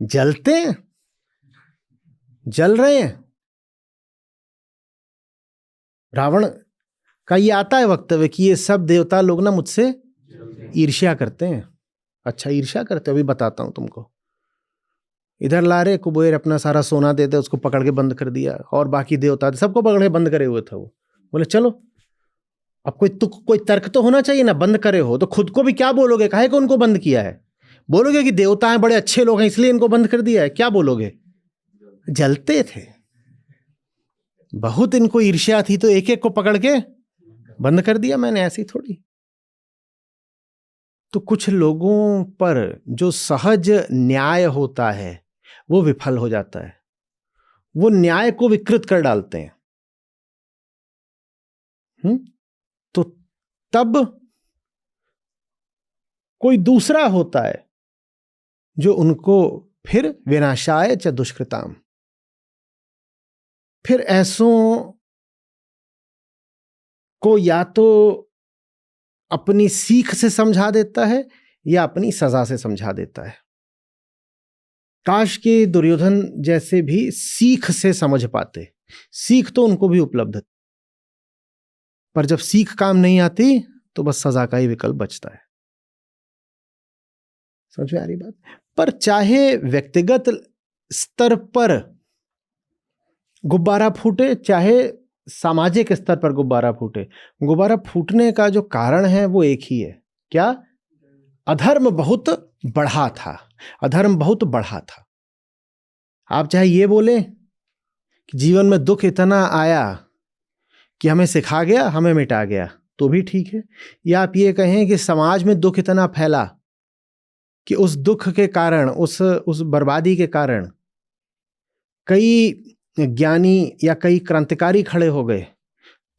जलते हैं, जल रहे हैं। रावण का ये आता है वक्तव्य कि ये सब देवता लोग ना मुझसे ईर्ष्या करते हैं। अच्छा, ईर्ष्या करते? अभी बताता हूं तुमको। इधर ला रहे कुबेर अपना सारा सोना देते, उसको पकड़ के बंद कर दिया, और बाकी देवता सबको पकड़ के बंद करे हुए था। वो बोले चलो अब कोई तर्क तो होना चाहिए ना, बंद करे हो तो खुद को भी क्या बोलोगे, काहे को उनको बंद किया है? बोलोगे कि देवता हैं, बड़े अच्छे लोग हैं, इसलिए इनको बंद कर दिया है? क्या बोलोगे? जलते थे, बहुत इनको ईर्ष्या थी तो एक एक को पकड़ के बंद कर दिया मैंने, ऐसी थोड़ी। तो कुछ लोगों पर जो सहज न्याय होता है वो विफल हो जाता है, वो न्याय को विकृत कर डालते हैं। तो तब कोई दूसरा होता है जो उनको फिर विनाशाय च दुष्कृताम, फिर ऐसों को या तो अपनी सीख से समझा देता है या अपनी सजा से समझा देता है। काश के दुर्योधन जैसे भी सीख से समझ पाते। सीख तो उनको भी उपलब्ध, पर जब सीख काम नहीं आती तो बस सजा का ही विकल्प बचता है। समझ में आ रही बात? पर चाहे व्यक्तिगत स्तर पर गुब्बारा फूटे, चाहे सामाजिक स्तर पर गुब्बारा फूटे, गुब्बारा फूटने का जो कारण है वो एक ही है। क्या? अधर्म बहुत बढ़ा था, अधर्म बहुत बढ़ा था। आप चाहे ये बोले कि जीवन में दुख इतना आया कि हमें सिखा गया, हमें मिटा गया, तो भी ठीक है। या आप ये कहें कि समाज में दुख इतना फैला कि उस दुख के कारण, उस बर्बादी के कारण कई ज्ञानी या कई क्रांतिकारी खड़े हो गए,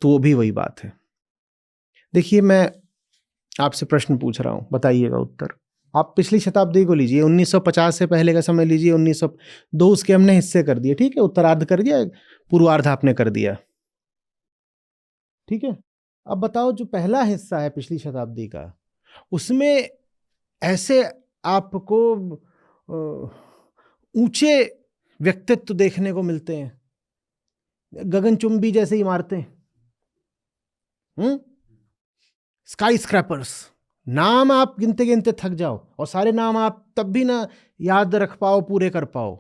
तो वो भी वही बात है। देखिए, मैं आपसे प्रश्न पूछ रहा हूं, बताइएगा उत्तर। आप पिछली शताब्दी को लीजिए, 1950 से पहले का समय लीजिए, 1902 उसके हमने हिस्से कर दिए, ठीक है, उत्तरार्ध कर दिया, पूर्वार्ध आपने कर दिया, ठीक है। अब बताओ, जो पहला हिस्सा है पिछली शताब्दी का, उसमें ऐसे आपको ऊंचे व्यक्तित्व देखने को मिलते हैं, गगनचुंबी जैसे इमारतें, स्काई स्क्रैपर्स, नाम आप गिनते गिनते थक जाओ, और सारे नाम आप तब भी ना याद रख पाओ, पूरे कर पाओ।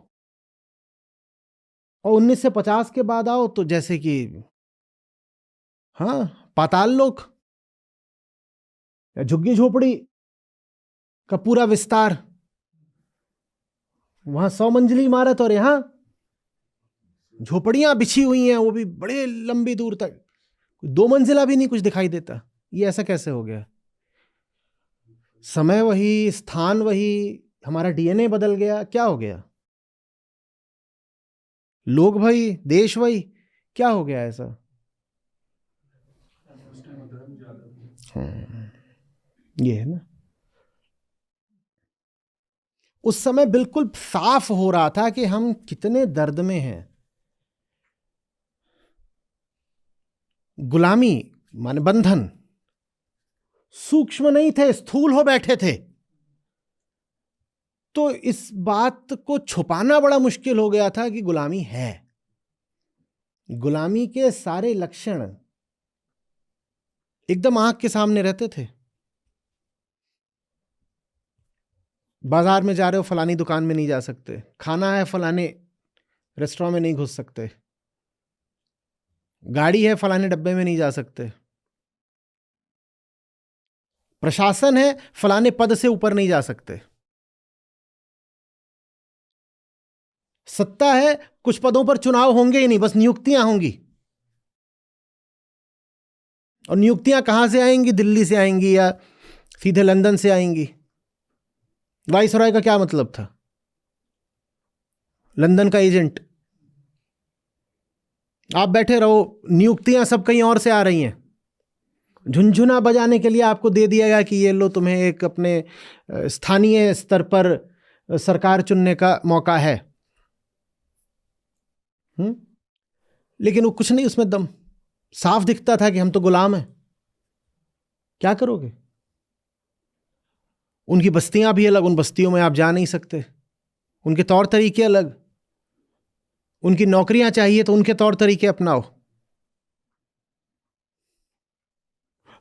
और 1950 के बाद आओ तो जैसे कि पाताल लोक, झुग्गी झोपड़ी का पूरा विस्तार, वहां 100 मंजिली इमारत और यहां झोपड़ियां बिछी हुई हैं, वो भी बड़े लंबी दूर तक, 2 मंजिला भी नहीं कुछ दिखाई देता। ये ऐसा कैसे हो गया? समय वही, स्थान वही, हमारा डीएनए बदल गया, क्या हो गया? लोग वही, देश वही, क्या हो गया ऐसा? ये है ना, उस समय बिल्कुल साफ हो रहा था कि हम कितने दर्द में हैं। गुलामी माने बंधन, सूक्ष्म नहीं थे, स्थूल हो बैठे थे। तो इस बात को छुपाना बड़ा मुश्किल हो गया था कि गुलामी है। गुलामी के सारे लक्षण एकदम आंख के सामने रहते थे। बाजार में जा रहे हो, फलानी दुकान में नहीं जा सकते। खाना है, फलाने रेस्टोरेंट में नहीं घुस सकते। गाड़ी है, फलाने डब्बे में नहीं जा सकते। प्रशासन है, फलाने पद से ऊपर नहीं जा सकते। सत्ता है, कुछ पदों पर चुनाव होंगे ही नहीं, बस नियुक्तियां होंगी। और नियुक्तियां कहां से आएंगी? दिल्ली से आएंगी या सीधे लंदन से आएंगी। वाइसरॉय का क्या मतलब था? लंदन का एजेंट। आप बैठे रहो, नियुक्तियां सब कहीं और से आ रही हैं। झुनझुना बजाने के लिए आपको दे दिया गया कि ये लो, तुम्हें एक अपने स्थानीय स्तर पर सरकार चुनने का मौका है। लेकिन वो कुछ नहीं, उसमें दम साफ दिखता था कि हम तो गुलाम हैं। क्या करोगे? उनकी बस्तियां भी अलग, उन बस्तियों में आप जा नहीं सकते। उनके तौर तरीके अलग। उनकी नौकरियां चाहिए तो उनके तौर तरीके अपनाओ।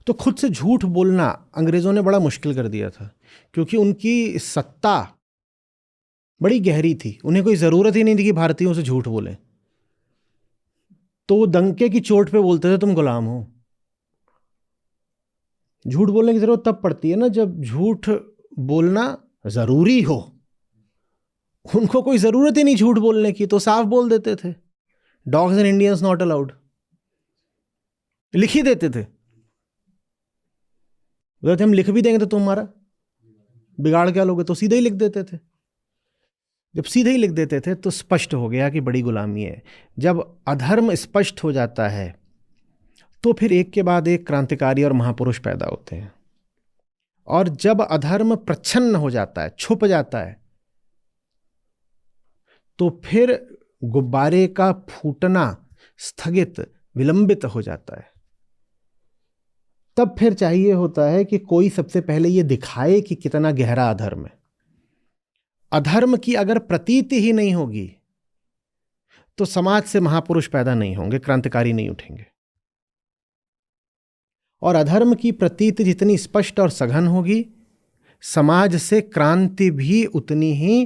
तो खुद से झूठ बोलना अंग्रेजों ने बड़ा मुश्किल कर दिया था, क्योंकि उनकी सत्ता बड़ी गहरी थी। उन्हें कोई जरूरत ही नहीं थी कि भारतीयों से झूठ बोलें। तो वो डंके की चोट पे बोलते थे तुम गुलाम हो। झूठ बोलने की जरूरत तब पड़ती है ना जब झूठ बोलना जरूरी हो। उनको कोई जरूरत ही नहीं झूठ बोलने की, तो साफ बोल देते थे, dogs and Indians not allowed. लिख ही देते थे। हम लिख भी देंगे तो तुम्हारा बिगाड़ क्या लोगे, तो सीधे ही लिख देते थे। जब सीधे ही लिख देते थे तो स्पष्ट हो गया कि बड़ी गुलामी है। जब अधर्म स्पष्ट हो जाता है तो फिर एक के बाद एक क्रांतिकारी और महापुरुष पैदा होते हैं। और जब अधर्म प्रच्छन्न हो जाता है, छुप जाता है, तो फिर गुब्बारे का फूटना स्थगित, विलंबित हो जाता है। तब फिर चाहिए होता है कि कोई सबसे पहले ये दिखाए कि कितना गहरा अधर्म है। अधर्म की अगर प्रतीति ही नहीं होगी तो समाज से महापुरुष पैदा नहीं होंगे, क्रांतिकारी नहीं उठेंगे। और अधर्म की प्रतीति जितनी स्पष्ट और सघन होगी, समाज से क्रांति भी उतनी ही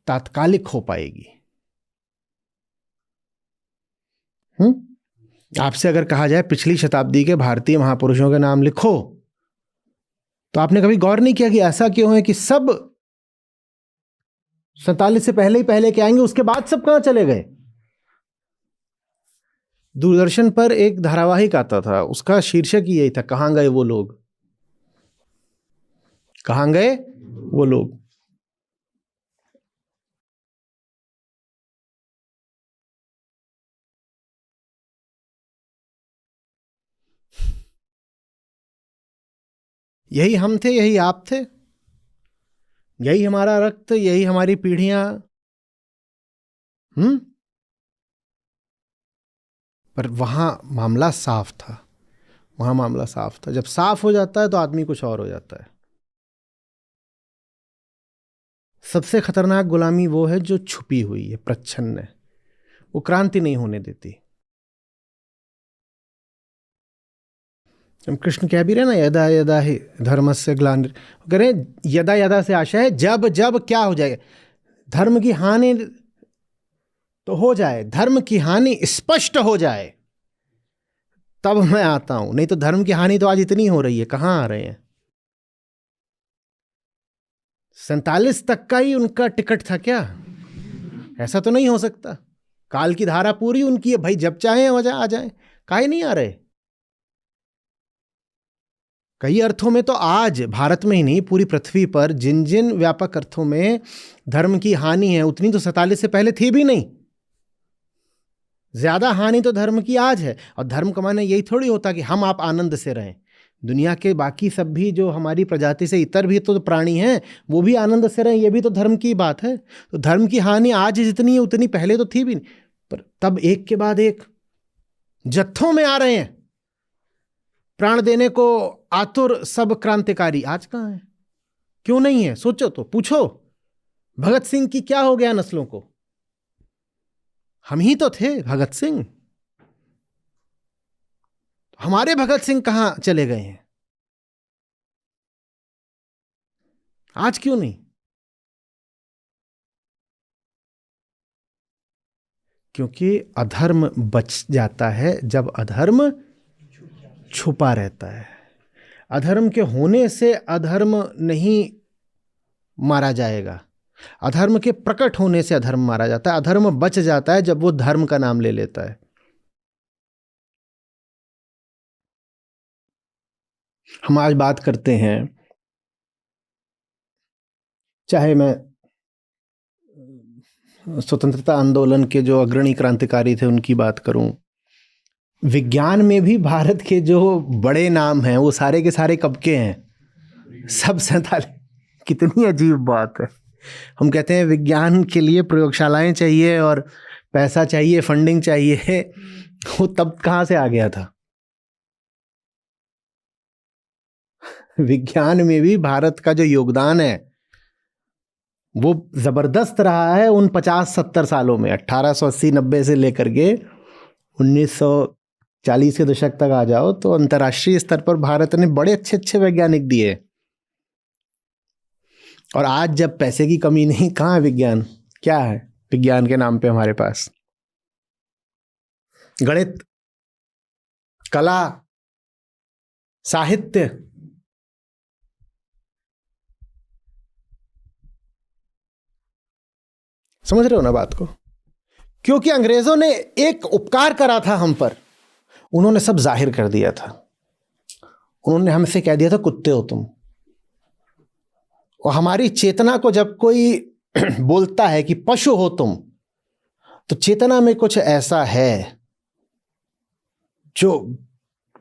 तात्कालिक हो पाएगी। आपसे अगर कहा जाए पिछली शताब्दी के भारतीय महापुरुषों के नाम लिखो, तो आपने कभी गौर नहीं किया कि ऐसा क्यों है कि सब 47 से पहले ही पहले के आएंगे, उसके बाद सब कहां चले गए? दूरदर्शन पर एक धारावाहिक आता था, उसका शीर्षक ही यही था, कहां गए वो लोग, कहां गए वो लोग। यही हम थे, यही आप थे, यही हमारा रक्त, यही हमारी पीढ़ियां। पर वहां मामला साफ था, वहां मामला साफ था। जब साफ हो जाता है तो आदमी कुछ और हो जाता है। सबसे खतरनाक गुलामी वो है जो छुपी हुई है, प्रच्छन्न है, वो क्रांति नहीं होने देती। हम कृष्ण कह भी रहे ना, यदा यदा ही धर्मस्य ग्लानिर्, कह रहे यदा यदा से आशा है, जब जब क्या हो जाएगा, धर्म की हानि तो हो जाए, धर्म की हानि स्पष्ट हो जाए, तब मैं आता हूं। नहीं तो धर्म की हानि तो आज इतनी हो रही है, कहां आ रहे हैं? 47 तक का ही उनका टिकट था क्या? ऐसा तो नहीं हो सकता। काल की धारा पूरी उनकी है भाई, जब चाहे आ जाए, काहे नहीं आ रहे? कई अर्थों में तो आज भारत में ही नहीं, पूरी पृथ्वी पर जिन जिन व्यापक अर्थों में धर्म की हानि है, उतनी तो 47 से पहले थी भी नहीं। ज्यादा हानि तो धर्म की आज है। और धर्म का माने यही थोड़ी होता कि हम आप आनंद से रहें। दुनिया के बाकी सब भी जो हमारी प्रजाति से इतर भी तो प्राणी हैं, वो भी आनंद से रहें, ये भी तो धर्म की बात है। तो धर्म की हानि आज जितनी है उतनी पहले तो थी भी नहीं। पर तब एक के बाद एक जत्थों में आ रहे हैं। प्राण देने को आतुर सब क्रांतिकारी आज कहाँ है? क्यों नहीं है? सोचो तो, पूछो भगत सिंह की क्या हो गया नस्लों को? हम ही तो थे भगत सिंह। हमारे भगत सिंह कहां चले गए हैं? आज क्यों नहीं? क्योंकि अधर्म बच जाता है जब अधर्म छुपा रहता है। अधर्म के होने से अधर्म नहीं मारा जाएगा, अधर्म के प्रकट होने से अधर्म मारा जाता है। अधर्म बच जाता है जब वो धर्म का नाम ले लेता है। हम आज बात करते हैं, चाहे मैं स्वतंत्रता आंदोलन के जो अग्रणी क्रांतिकारी थे उनकी बात करूं, विज्ञान में भी भारत के जो बड़े नाम हैं वो सारे के सारे कब के हैं? सब 47। कितनी अजीब बात है। हम कहते हैं विज्ञान के लिए प्रयोगशालाएं चाहिए और पैसा चाहिए, फंडिंग चाहिए। वो तब कहाँ से आ गया था? विज्ञान में भी भारत का जो योगदान है वो जबरदस्त रहा है उन 50-70 सालों में। 1880-90 से लेकर के 1940 के दशक तक आ जाओ तो अंतर्राष्ट्रीय स्तर पर भारत ने बड़े अच्छे अच्छे वैज्ञानिक दिए। और आज जब पैसे की कमी नहीं, कहाँ है विज्ञान? क्या है विज्ञान के नाम पे हमारे पास? गणित, कला, साहित्य। समझ रहे हो ना बात को? क्योंकि अंग्रेजों ने एक उपकार करा था हम पर, उन्होंने सब जाहिर कर दिया था। उन्होंने हमसे कह दिया था कुत्ते हो तुम। और हमारी चेतना को जब कोई बोलता है कि पशु हो तुम, तो चेतना में कुछ ऐसा है जो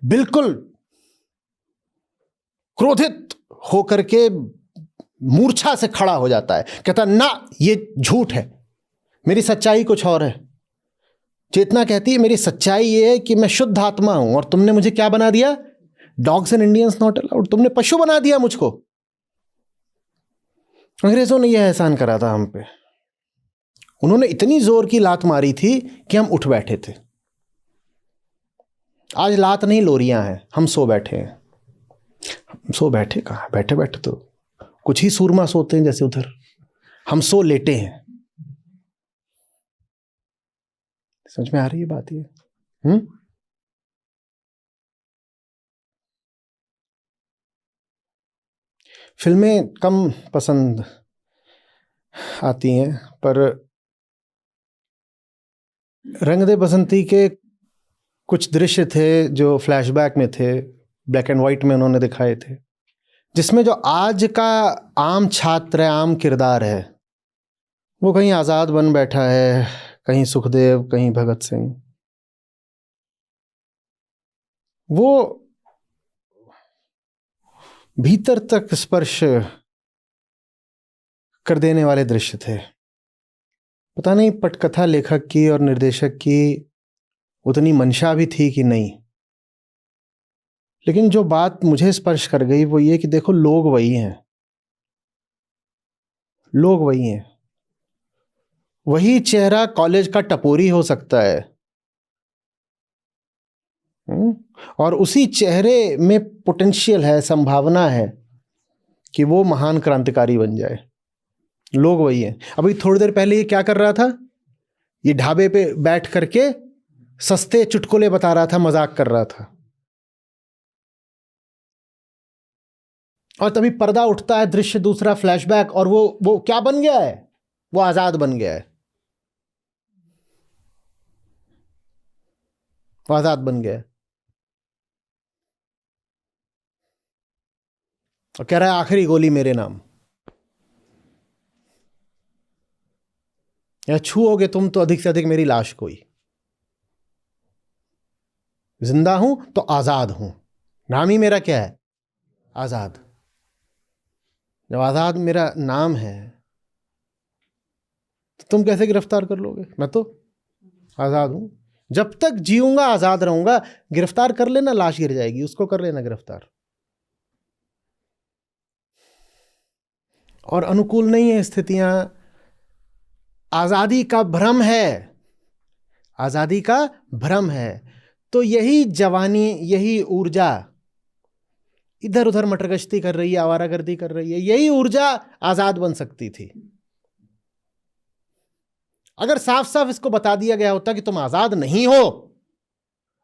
बिल्कुल क्रोधित होकर के मूर्छा से खड़ा हो जाता है, कहता ना ये झूठ है, मेरी सच्चाई कुछ और है। चेतना कहती है मेरी सच्चाई ये है कि मैं शुद्ध आत्मा हूं और तुमने मुझे क्या बना दिया? Dogs and Indians not allowed. तुमने पशु बना दिया मुझको। अंग्रेजों ने यह एहसान करा था हम पे। उन्होंने इतनी जोर की लात मारी थी कि हम उठ बैठे थे। आज लात नहीं लोरियां हैं, हम सो बैठे हैं। हम सो बैठे कहाँ? बैठे बैठे तो कुछ ही सूरमा सोते हैं जैसे उधर, हम सो लेटे हैं। समझ में आ रही है बात ये? फिल्में कम पसंद आती हैं, पर रंग दे बसंती के कुछ दृश्य थे जो फ्लैशबैक में थे, ब्लैक एंड वाइट में उन्होंने दिखाए थे, जिसमें जो आज का आम छात्र है, आम किरदार है, वो कहीं आज़ाद बन बैठा है, कहीं सुखदेव, कहीं भगत सिंह। वो भीतर तक स्पर्श कर देने वाले दृश्य थे। पता नहीं पटकथा लेखक की और निर्देशक की उतनी मंशा भी थी कि नहीं, लेकिन जो बात मुझे स्पर्श कर गई वो ये कि देखो लोग वही हैं, लोग वही हैं। वही चेहरा कॉलेज का टपोरी हो सकता है, और उसी चेहरे में पोटेंशियल है, संभावना है कि वो महान क्रांतिकारी बन जाए। लोग वही हैं। अभी थोड़ी देर पहले ये क्या कर रहा था? ये ढाबे पे बैठ करके सस्ते चुटकुले बता रहा था, मजाक कर रहा था, और तभी पर्दा उठता है, दृश्य दूसरा, फ्लैशबैक, और वो क्या बन गया है? वो आजाद बन गया है, वो आजाद बन गया है। और कह रहा है आखिरी गोली मेरे नाम। या छूओगे तुम तो अधिक से अधिक मेरी लाश कोई। जिंदा हूं तो आजाद हूं, नाम ही मेरा क्या है? आजाद। जब आजाद मेरा नाम है तो तुम कैसे गिरफ्तार कर लोगे? मैं तो आजाद हूं। जब तक जीऊंगा आजाद रहूंगा। गिरफ्तार कर लेना, लाश गिर जाएगी, उसको कर लेना गिरफ्तार। और अनुकूल नहीं है स्थितियां। आजादी का भ्रम है, आजादी का भ्रम है। तो यही जवानी, यही ऊर्जा इधर उधर मटरगश्ती कर रही है, आवारागर्दी कर रही है, यही ऊर्जा आजाद बन सकती थी। अगर साफ साफ इसको बता दिया गया होता कि तुम आजाद नहीं हो।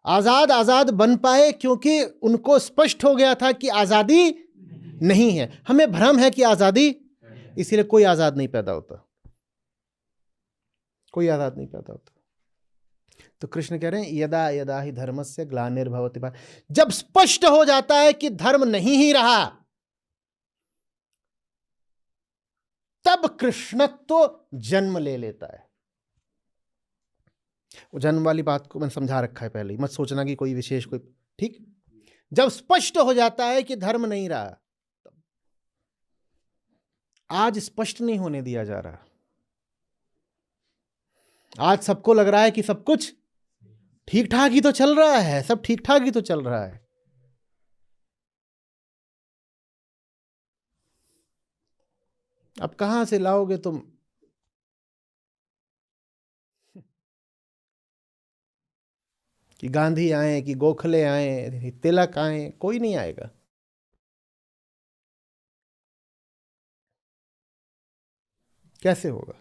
आजाद आजाद बन पाए क्योंकि उनको स्पष्ट हो गया था कि आजादी नहीं है। हमें भ्रम है कि आजादी, इसीलिए कोई आजाद नहीं पैदा होता, कोई आजाद नहीं पैदा होता। तो कृष्ण कह रहे हैं यदा यदा ही धर्मस्य ग्लानिर्भवति भारत। जब स्पष्ट हो जाता है कि धर्म नहीं ही रहा, तब कृष्णत्व जन्म ले लेता है। वो जन्म वाली बात को मैंने समझा रखा है पहले ही, मत सोचना कि कोई विशेष कोई, ठीक। जब स्पष्ट हो जाता है कि धर्म नहीं रहा, आज स्पष्ट नहीं होने दिया जा रहा। आज सबको लग रहा है कि सब कुछ ठीक ठाक ही तो चल रहा है, सब ठीक ठाक ही तो चल रहा है। अब कहां से लाओगे तुम कि गांधी आए, कि गोखले आए, तिलक आए? कोई नहीं आएगा। कैसे होगा?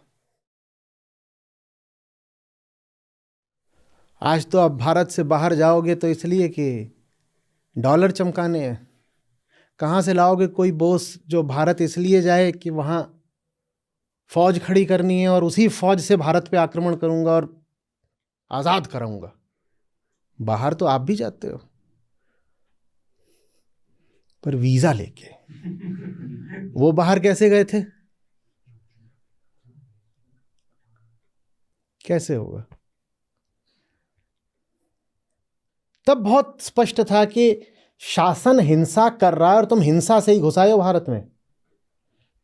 आज तो अब भारत से बाहर जाओगे तो इसलिए कि डॉलर चमकाने हैं। कहाँ से लाओगे कोई बोस जो भारत इसलिए जाए कि वहाँ फौज खड़ी करनी है और उसी फौज से भारत पे आक्रमण करूँगा और आज़ाद कराऊँगा। बाहर तो आप भी जाते हो, पर वीज़ा लेके। वो बाहर कैसे गए थे? कैसे होगा? तब बहुत स्पष्ट था कि शासन हिंसा कर रहा है और तुम हिंसा से ही घुसाए हो भारत में।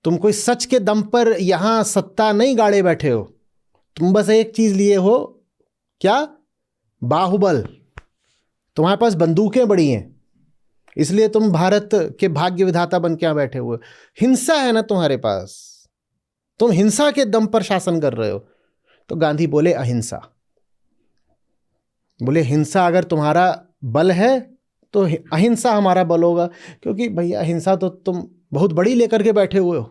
तुम कोई सच के दम पर यहां सत्ता नहीं गाड़े बैठे हो। तुम बस एक चीज लिए हो, क्या? बाहुबल। तुम्हारे पास बंदूकें बड़ी हैं, इसलिए तुम भारत के भाग्य विधाता बन के यहां बैठे हुए। हिंसा है ना तुम्हारे पास, तुम हिंसा के दम पर शासन कर रहे हो। तो गांधी बोले अहिंसा। बोले हिंसा अगर तुम्हारा बल है तो अहिंसा हमारा बल होगा, क्योंकि भैया हिंसा तो तुम बहुत बड़ी लेकर के बैठे हुए हो।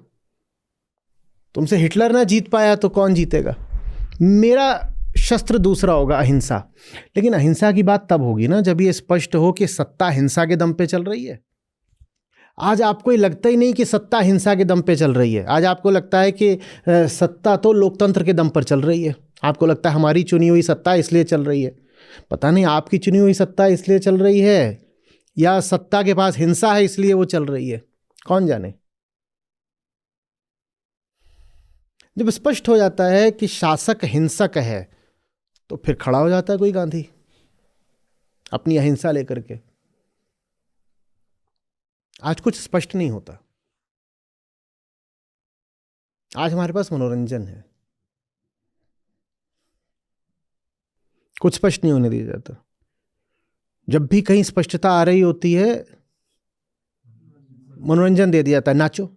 तुमसे हिटलर ना जीत पाया तो कौन जीतेगा? मेरा शस्त्र दूसरा होगा, अहिंसा। लेकिन अहिंसा की बात तब होगी ना जब ये स्पष्ट हो कि सत्ता हिंसा के दम पे चल रही है। आज आपको ये लगता ही नहीं कि सत्ता हिंसा के दम पे चल रही है। आज आपको लगता है कि सत्ता तो लोकतंत्र के दम पर चल रही है। आपको लगता है हमारी चुनी हुई सत्ता इसलिए चल रही है। पता नहीं आपकी चुनी हुई सत्ता इसलिए चल रही है या सत्ता के पास हिंसा है इसलिए वो चल रही है, कौन जाने। जब स्पष्ट हो जाता है कि शासक हिंसक है तो फिर खड़ा हो जाता है कोई गांधी अपनी अहिंसा लेकर के। आज कुछ स्पष्ट नहीं होता। आज हमारे पास मनोरंजन है, कुछ स्पष्ट नहीं होने दिया जाता। जब भी कहीं स्पष्टता आ रही होती है मनोरंजन दे दिया जाता है। नाचो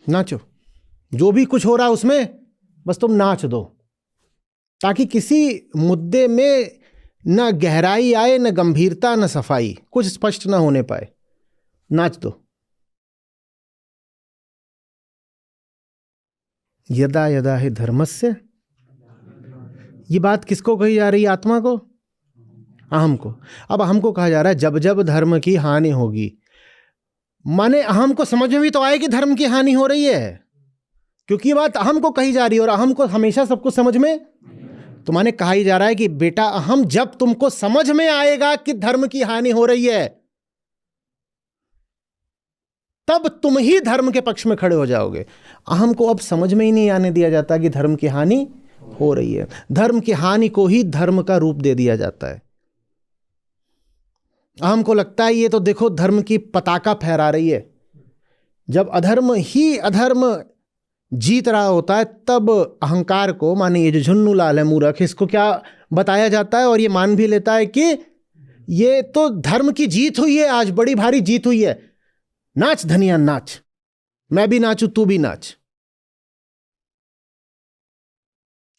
नाचो, जो भी कुछ हो रहा है उसमें बस तुम नाच दो, ताकि किसी मुद्दे में न गहराई आए, न गंभीरता, न सफाई, कुछ स्पष्ट ना होने पाए। नाच दो। यदा यदा ही धर्मस्य, ये बात किसको कही जा रही है? आत्मा को, अहम को। अब अहम को कहा जा रहा है जब जब धर्म की हानि होगी, माने अहम को समझ में भी तो आए कि धर्म की हानि हो रही है, क्योंकि ये बात अहम को कही जा रही है और अहम को हमेशा सब कुछ समझ में, तो माने कहा ही जा रहा है कि बेटा अहम, जब तुमको समझ में आएगा कि धर्म की हानि हो रही है, तब तुम ही धर्म के पक्ष में खड़े हो जाओगे। अहम को अब समझ में ही नहीं आने दिया जाता कि धर्म की हानि हो रही है। धर्म की हानि को ही धर्म का रूप दे दिया जाता है। अहम को लगता है ये तो देखो धर्म की पताका फहरा रही है, जब अधर्म ही अधर्म जीत रहा होता है, तब अहंकार को, माने ये जो झुन्नू लाल है मूर्ख, इसको क्या बताया जाता है और ये मान भी लेता है कि ये तो धर्म की जीत हुई है, आज बड़ी भारी जीत हुई है, नाच धनिया नाच, मैं भी नाचू तू भी नाच,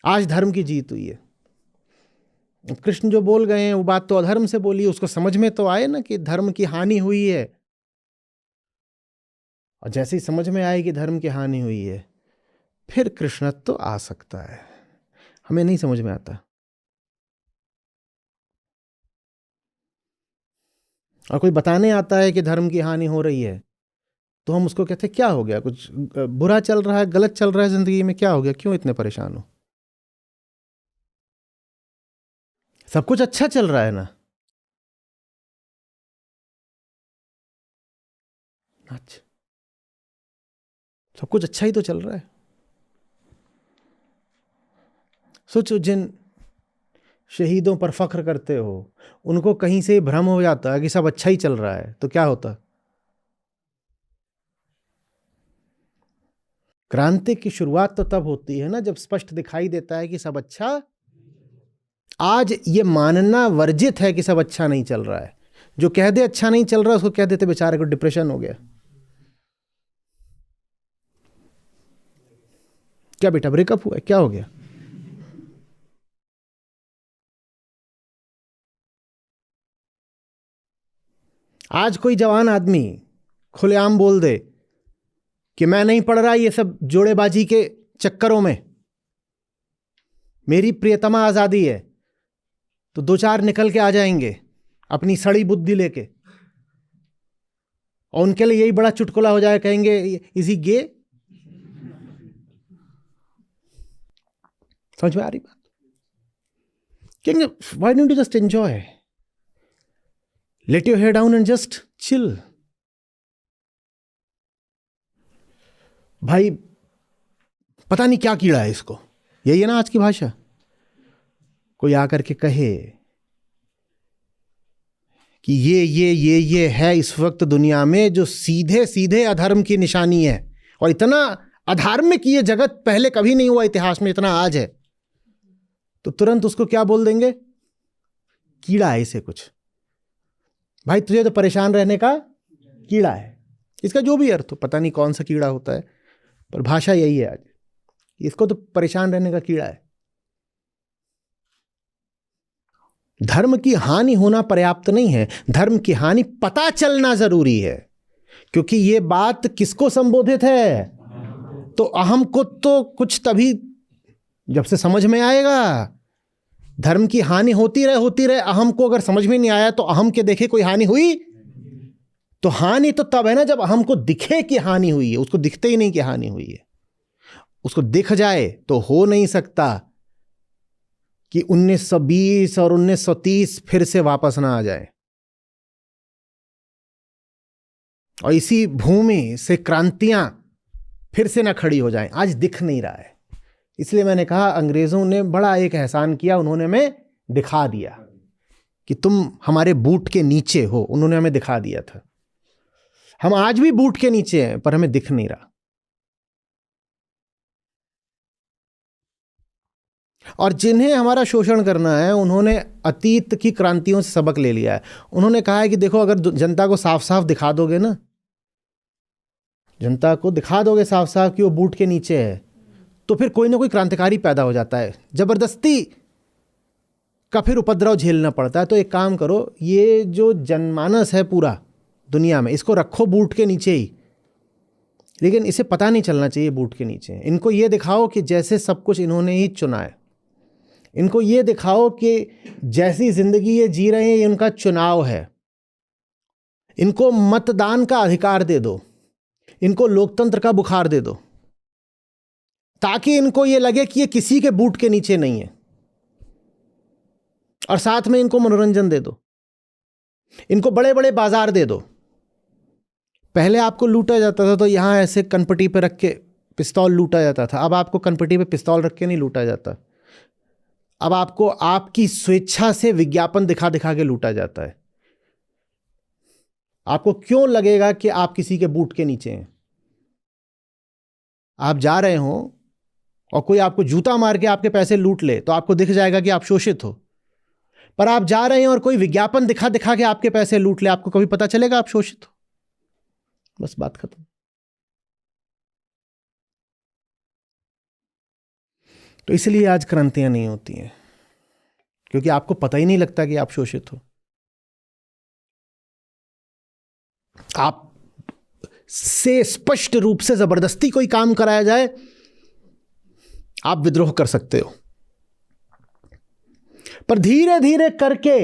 आज धर्म की जीत हुई है। कृष्ण जो बोल गए हैं वो बात तो अधर्म से बोली, उसको समझ में तो आए ना कि धर्म की हानि हुई है, और जैसे ही समझ में आए कि धर्म की हानि हुई है, फिर कृष्णत्व तो आ सकता है। हमें नहीं समझ में आता, और कोई बताने आता है कि धर्म की हानि हो रही है तो हम उसको कहते हैं क्या हो गया, कुछ बुरा चल रहा है, गलत चल रहा है जिंदगी में, क्या हो गया, क्यों इतने परेशान हो, सब कुछ अच्छा चल रहा है ना। अच्छा, सब कुछ अच्छा ही तो चल रहा है। सोचो, जिन शहीदों पर फख्र करते हो, उनको कहीं से भ्रम हो जाता है कि सब अच्छा ही चल रहा है, तो क्या होता। क्रांति की शुरुआत तो तब होती है ना जब स्पष्ट दिखाई देता है कि सब अच्छा। आज ये मानना वर्जित है कि सब अच्छा नहीं चल रहा है। जो कह दे अच्छा नहीं चल रहा उसको कह देते बेचारे को डिप्रेशन हो गया। क्या बेटा ब्रेकअप हुआ, क्या हो गया। आज कोई जवान आदमी खुलेआम बोल दे कि मैं नहीं पढ़ रहा ये सब जोड़ेबाजी के चक्करों में, मेरी प्रियतमा आजादी है, तो दो चार निकल के आ जाएंगे अपनी सड़ी बुद्धि लेके, और उनके लिए यही बड़ा चुटकुला हो जाए, कहेंगे इज ही गे। समझ में आ रही बात। कहेंगे why don't you just enjoy, let your head down and just chill. भाई पता नहीं क्या कीड़ा है इसको, यही है ना आज की भाषा। कोई आकर के कहे कि ये है इस वक्त दुनिया में जो सीधे सीधे अधर्म की निशानी है, और इतना अधार्मिक ये जगत पहले कभी नहीं हुआ इतिहास में, इतना आज है, तो तुरंत उसको क्या बोल देंगे, कीड़ा है इसे कुछ। भाई तुझे तो परेशान रहने का कीड़ा है, इसका जो भी अर्थ हो, पता नहीं कौन सा कीड़ा होता है, पर भाषा यही है आज, इसको तो परेशान रहने का कीड़ा है। धर्म की हानि होना पर्याप्त नहीं है, धर्म की हानि पता चलना जरूरी है, क्योंकि ये बात किसको संबोधित है, तो अहम को तो कुछ तभी जब से समझ में आएगा। धर्म की हानि होती रहे, अहम को अगर समझ में नहीं आया तो अहम के देखे कोई हानि हुई, तो हानि तो तब है ना जब अहम को दिखे कि हानि हुई है, उसको दिखते ही नहीं कि हानि हुई है। उसको दिख जाए तो हो नहीं सकता कि 1920 और 1930 फिर से वापस ना आ जाए, और इसी भूमि से क्रांतियां फिर से ना खड़ी हो जाएं। आज दिख नहीं रहा है, इसलिए मैंने कहा अंग्रेजों ने बड़ा एक एहसान किया, उन्होंने हमें दिखा दिया कि तुम हमारे बूट के नीचे हो, उन्होंने हमें दिखा दिया था। हम आज भी बूट के नीचे हैं पर हमें दिख नहीं रहा। और जिन्हें हमारा शोषण करना है उन्होंने अतीत की क्रांतियों से सबक ले लिया है। उन्होंने कहा है कि देखो, अगर जनता को साफ साफ दिखा दोगे ना, जनता को दिखा दोगे साफ साफ कि वो बूट के नीचे है, तो फिर कोई ना कोई क्रांतिकारी पैदा हो जाता है, जबरदस्ती का फिर उपद्रव झेलना पड़ता है। तो एक काम करो, ये जो जनमानस है पूरा दुनिया में, इसको रखो बूट के नीचे ही, लेकिन इसे पता नहीं चलना चाहिए बूट के नीचे। इनको ये दिखाओ कि जैसे सब कुछ इन्होंने ही चुना है, इनको ये दिखाओ कि जैसी जिंदगी ये जी रहे हैं ये उनका चुनाव है, इनको मतदान का अधिकार दे दो, इनको लोकतंत्र का बुखार दे दो, ताकि इनको ये लगे कि ये किसी के बूट के नीचे नहीं है, और साथ में इनको मनोरंजन दे दो, इनको बड़े बड़े बाजार दे दो। पहले आपको लूटा जाता था तो यहां ऐसे कनपटी पे रख के पिस्तौल लूटा जाता था, अब आपको कनपटी पे पिस्तौल रख के नहीं लूटा जाता, अब आपको आपकी स्वेच्छा से विज्ञापन दिखा दिखा के लूटा जाता है। आपको क्यों लगेगा कि आप किसी के बूट के नीचे हैं? आप जा रहे हो और कोई आपको जूता मार के आपके पैसे लूट ले तो आपको दिख जाएगा कि आप शोषित हो। पर आप जा रहे हैं और कोई विज्ञापन दिखा दिखा के आपके पैसे लूट ले, आपको कभी पता चलेगा आप शोषित हो? बस बात खत्म। तो इसलिए आज क्रांतियां नहीं होती हैं, क्योंकि आपको पता ही नहीं लगता कि आप शोषित हो। आप से स्पष्ट रूप से जबरदस्ती कोई काम कराया जाए, आप विद्रोह कर सकते हो, पर धीरे धीरे करके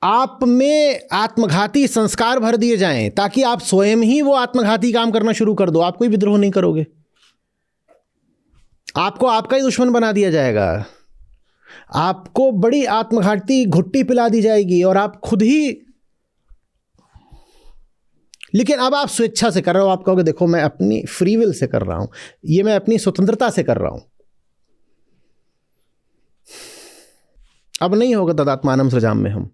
आप में आत्मघाती संस्कार भर दिए जाएं ताकि आप स्वयं ही वो आत्मघाती काम करना शुरू कर दो। आप कोई विद्रोह नहीं करोगे, आपको आपका ही दुश्मन बना दिया जाएगा, आपको बड़ी आत्मघाती घुट्टी पिला दी जाएगी और आप खुद ही। लेकिन अब आप स्वेच्छा से कर रहे हो, आप कहोगे देखो मैं अपनी फ्री विल से कर रहा हूं, ये मैं अपनी स्वतंत्रता से कर रहा हूं। अब नहीं होगा तदात्मानम सृजाम में हम,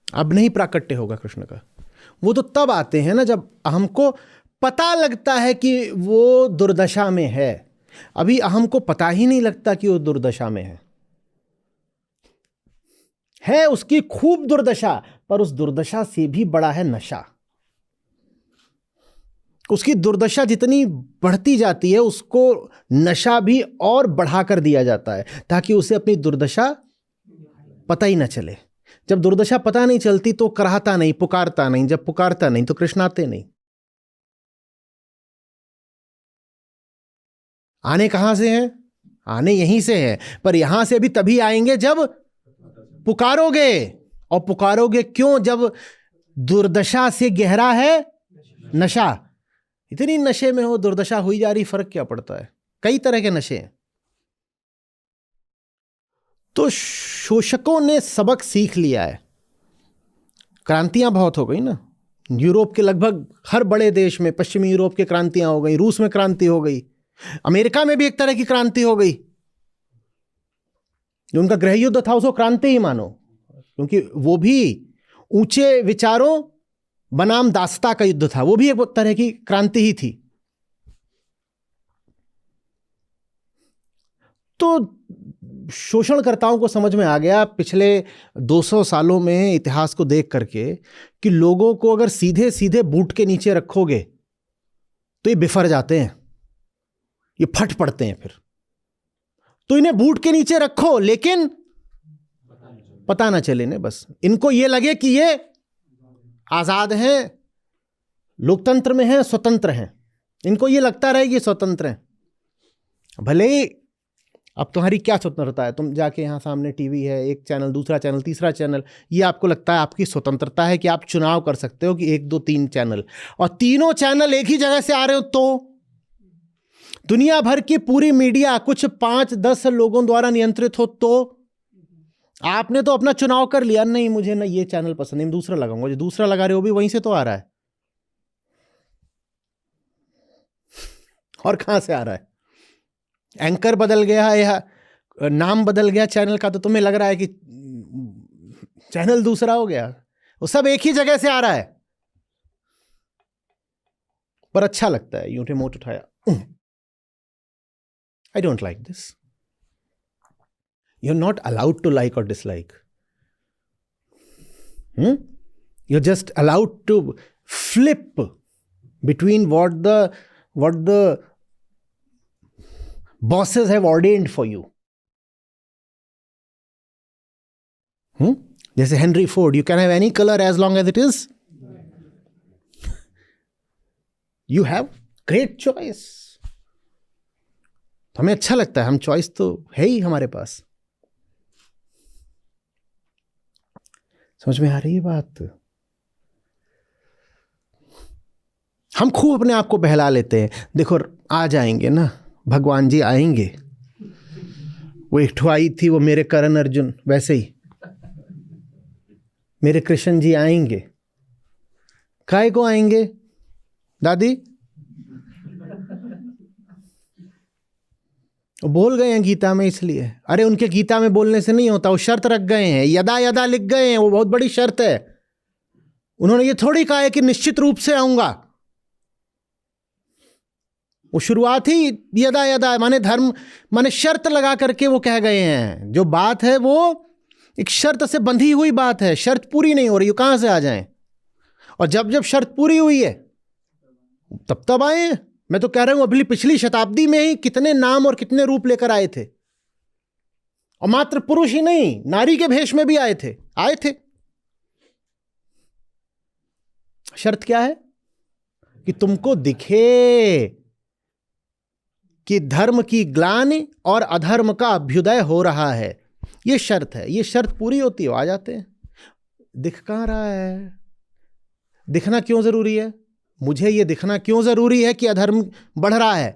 अब नहीं प्राकट्य होगा कृष्ण का। वो तो तब आते हैं ना जब हमको पता लगता है कि वो दुर्दशा में है। अभी हमको पता ही नहीं लगता कि वो दुर्दशा में है उसकी खूब दुर्दशा, पर उस दुर्दशा से भी बड़ा है नशा। उसकी दुर्दशा जितनी बढ़ती जाती है उसको नशा भी और बढ़ा कर दिया जाता है ताकि उसे अपनी दुर्दशा पता ही ना चले। जब दुर्दशा पता नहीं चलती तो कराहता नहीं, पुकारता नहीं, जब पुकारता नहीं तो कृष्ण आते नहीं। आने कहां से हैं? आने यहीं से है, पर यहां से भी तभी आएंगे जब पुकारोगे। और पुकारोगे क्यों? जब दुर्दशा से गहरा है नशा। इतनी नशे में हो, दुर्दशा हुई जा रही, फर्क क्या पड़ता है? कई तरह के नशे हैं। तो शोषकों ने सबक सीख लिया है। क्रांतियां बहुत हो गई ना, यूरोप के लगभग हर बड़े देश में, पश्चिमी यूरोप के क्रांतियां हो गई, रूस में क्रांति हो गई, अमेरिका में भी एक तरह की क्रांति हो गई। जो उनका गृह युद्ध था उसको क्रांति ही मानो, क्योंकि वो भी ऊंचे विचारों बनाम दासता का युद्ध था, वो भी एक तरह की क्रांति ही थी। तो शोषणकर्ताओं को समझ में आ गया पिछले 200 सालों में इतिहास को देख करके कि लोगों को अगर सीधे सीधे बूट के नीचे रखोगे तो ये बिफर जाते हैं, ये फट पड़ते हैं। फिर तो इन्हें बूट के नीचे रखो लेकिन पता ना चले ने, बस इनको ये लगे कि ये आजाद हैं, लोकतंत्र में हैं, स्वतंत्र हैं। इनको ये लगता रहे कि स्वतंत्र हैं। भले ही अब तुम्हारी क्या स्वतंत्रता है? तुम जाके यहाँ सामने टीवी है, एक चैनल, दूसरा चैनल, तीसरा चैनल, ये आपको लगता है आपकी स्वतंत्रता है कि आप चुनाव कर सकते हो कि 1 2 3 चैनल, और तीनों चैनल एक ही जगह से आ रहे हो। तो दुनिया भर की पूरी मीडिया कुछ 5-10 लोगों द्वारा नियंत्रित हो, तो आपने तो अपना चुनाव कर लिया, नहीं मुझे ना ये चैनल पसंद नहीं, दूसरा लगाऊंगा। जो दूसरा लगा रहे हो भी वहीं से तो आ रहा है, और कहां से आ रहा है? एंकर बदल गया है या नाम बदल गया चैनल का तो तुम्हें लग रहा है कि चैनल दूसरा हो गया। वो सब एक ही जगह से आ रहा है, पर अच्छा लगता है। यूं रिमोट उठाया, I don't like this. You're not allowed to like or dislike. You're just allowed to flip between what the bosses have ordained for you. जैसे Henry Ford, you can have any color as long as it is. You have great choice. तो हमें अच्छा लगता है, हम choice तो है ही हमारे पास। समझ में आ रही है बात? हम खूब अपने आप को बहला लेते हैं, देखो आ जाएंगे ना, भगवान जी आएंगे। वो एक ठो आई थी, वो मेरे करण अर्जुन, वैसे ही मेरे कृष्ण जी आएंगे। काय को आएंगे दादी? वो बोल गए हैं गीता में इसलिए। अरे उनके गीता में बोलने से नहीं होता, वो शर्त रख गए हैं, यदा यदा लिख गए हैं, वो बहुत बड़ी शर्त है। उन्होंने ये थोड़ी कहा है कि निश्चित रूप से आऊंगा। वो शुरुआत ही यदा यदा माने धर्म माने शर्त लगा करके वो कह गए हैं। जो बात है वो एक शर्त से बंधी हुई बात है, शर्त पूरी नहीं हो रही, कहां से आ जाएं? और जब जब शर्त पूरी हुई है तब तब आए। मैं तो कह रहा हूं अगली पिछली शताब्दी में ही कितने नाम और कितने रूप लेकर आए थे, और मात्र पुरुष ही नहीं, नारी के भेष में भी आए थे। शर्त क्या है? कि तुमको दिखे कि धर्म की ग्लानि और अधर्म का अभ्युदय हो रहा है। यह शर्त है। यह शर्त पूरी होती है, आ जाते हैं। दिख कहां रहा है? दिखना क्यों जरूरी है? मुझे यह दिखना क्यों जरूरी है कि अधर्म बढ़ रहा है?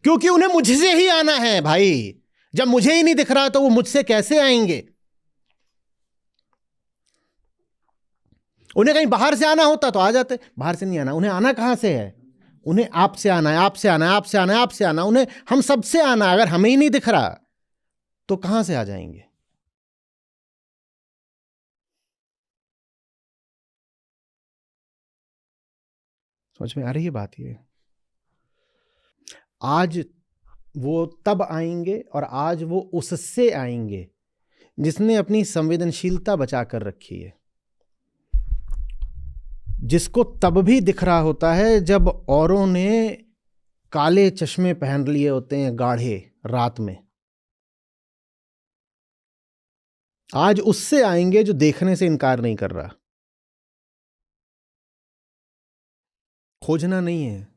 क्योंकि उन्हें मुझसे ही आना है भाई। जब मुझे ही नहीं दिख रहा तो वो मुझसे कैसे आएंगे? उन्हें कहीं बाहर से आना होता तो आ जाते, बाहर से नहीं आना। उन्हें आना कहां से है? उन्हें आपसे आना है, आपसे आना है, आपसे आना है, आपसे आना। उन्हें हम सबसे आना। अगर हमें ही नहीं दिख रहा तो कहां से आ जाएंगे? समझ में आ रही है बात? ये आज वो तब आएंगे और आज वो उससे आएंगे जिसने अपनी संवेदनशीलता बचा कर रखी है, जिसको तब भी दिख रहा होता है जब औरों ने काले चश्मे पहन लिए होते हैं गाढ़े रात में। आज उससे आएंगे जो देखने से इनकार नहीं कर रहा। खोजना नहीं है,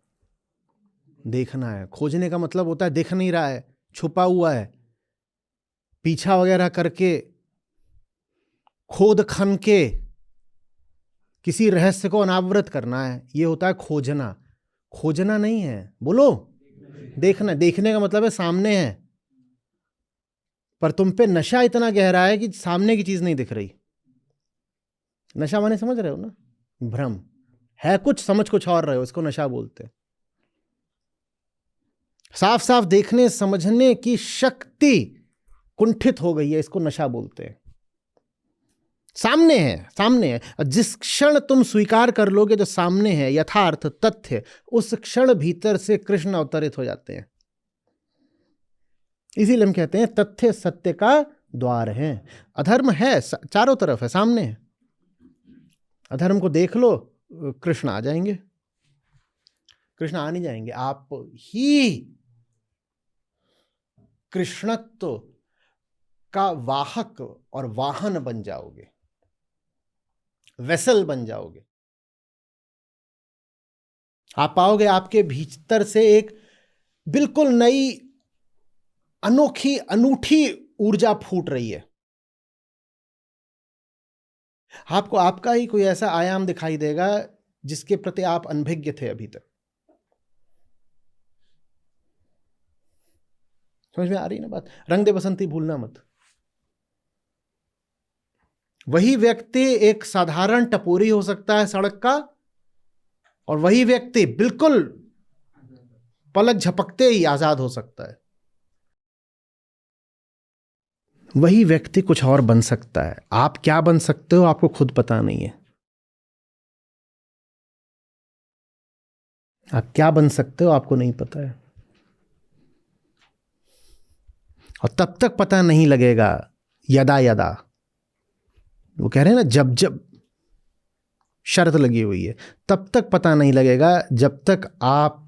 देखना है। खोजने का मतलब होता है दिख नहीं रहा है, छुपा हुआ है, पीछा वगैरह करके खोद खन के किसी रहस्य को अनावृत करना है। यह होता है खोजना। खोजना नहीं है, बोलो देखना। देखने का मतलब है सामने है, पर तुम पे नशा इतना गहरा है कि सामने की चीज नहीं दिख रही। नशा माने समझ रहे हो ना? भ्रम है, कुछ समझ कुछ और रहे हो, इसको नशा बोलते हैं। साफ साफ देखने समझने की शक्ति कुंठित हो गई है, इसको नशा बोलते हैं। सामने है, सामने है। जिस क्षण तुम स्वीकार कर लोगे जो सामने है, यथार्थ तथ्य, उस क्षण भीतर से कृष्ण अवतरित हो जाते हैं। इसीलिए हम कहते हैं तथ्य सत्य का द्वार है। अधर्म है चारों तरफ है, सामने है। अधर्म को देख लो, कृष्ण आ जाएंगे। कृष्ण आ नहीं जाएंगे, आप ही कृष्णत्व का वाहक और वाहन बन जाओगे, वेसल बन जाओगे। आप पाओगे आपके भीतर से एक बिल्कुल नई अनोखी अनूठी ऊर्जा फूट रही है। आपको आपका ही कोई ऐसा आयाम दिखाई देगा जिसके प्रति आप अनभिज्ञ थे अभी तक। समझ में आ रही ना बात? रंग दे बसंती भूलना मत। वही व्यक्ति एक साधारण टपोरी हो सकता है सड़क का, और वही व्यक्ति बिल्कुल पलक झपकते ही आजाद हो सकता है। वही व्यक्ति कुछ और बन सकता है। आप क्या बन सकते हो आपको खुद पता नहीं है। आप क्या बन सकते हो आपको नहीं पता है, और तब तक पता नहीं लगेगा यदा यदा। वो कह रहे हैं ना, जब जब शर्त लगी हुई है, तब तक पता नहीं लगेगा जब तक आप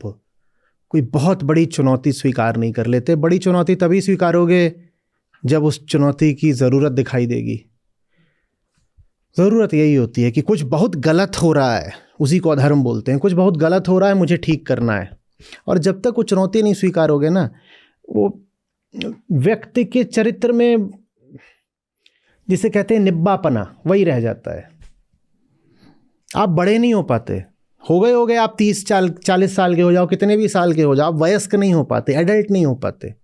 कोई बहुत बड़ी चुनौती स्वीकार नहीं कर लेते। बड़ी चुनौती तभी स्वीकारोगे जब उस चुनौती की ज़रूरत दिखाई देगी। ज़रूरत यही होती है कि कुछ बहुत गलत हो रहा है, उसी को अधर्म बोलते हैं। कुछ बहुत गलत हो रहा है, मुझे ठीक करना है। और जब तक वो चुनौती नहीं स्वीकारोगे ना, वो व्यक्ति के चरित्र में जिसे कहते हैं निब्बापना, वही रह जाता है। आप बड़े नहीं हो पाते। हो गए आप 30-40 साल के हो जाओ, कितने भी साल के हो जाओ, आप वयस्क नहीं हो पाते, एडल्ट नहीं हो पाते।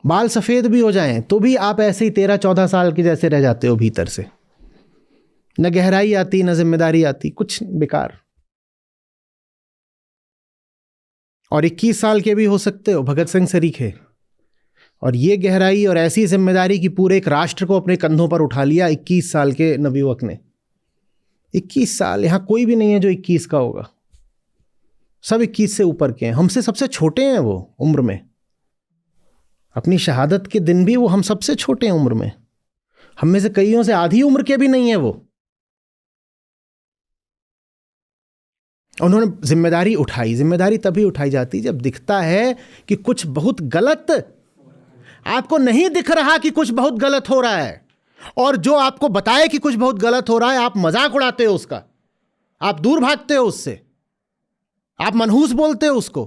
बाल सफेद भी हो जाएं तो भी आप ऐसे ही 13-14 साल के जैसे रह जाते हो भीतर से। न गहराई आती, न जिम्मेदारी आती, कुछ बेकार। और 21 साल के भी हो सकते हो, भगत सिंह सरीखे। और ये गहराई और ऐसी जिम्मेदारी कि पूरे एक राष्ट्र को अपने कंधों पर उठा लिया 21 साल के नवयुवक ने। 21 साल, यहां कोई भी नहीं है जो 21 का होगा। सब 21 से ऊपर के हैं, हमसे सबसे छोटे हैं वो उम्र में। अपनी शहादत के दिन भी वो हम सबसे छोटे हैं उम्र में। हम में से कईयों से आधी उम्र के भी नहीं है वो। उन्होंने जिम्मेदारी उठाई। जिम्मेदारी तभी उठाई जाती जब दिखता है कि कुछ बहुत गलत, आपको नहीं दिख रहा कि कुछ बहुत गलत हो रहा है, और जो आपको बताए कि कुछ बहुत गलत हो रहा है आप मजाक उड़ाते हो उसका, आप दूर भागते हो उससे, आप मनहूस बोलते हो उसको,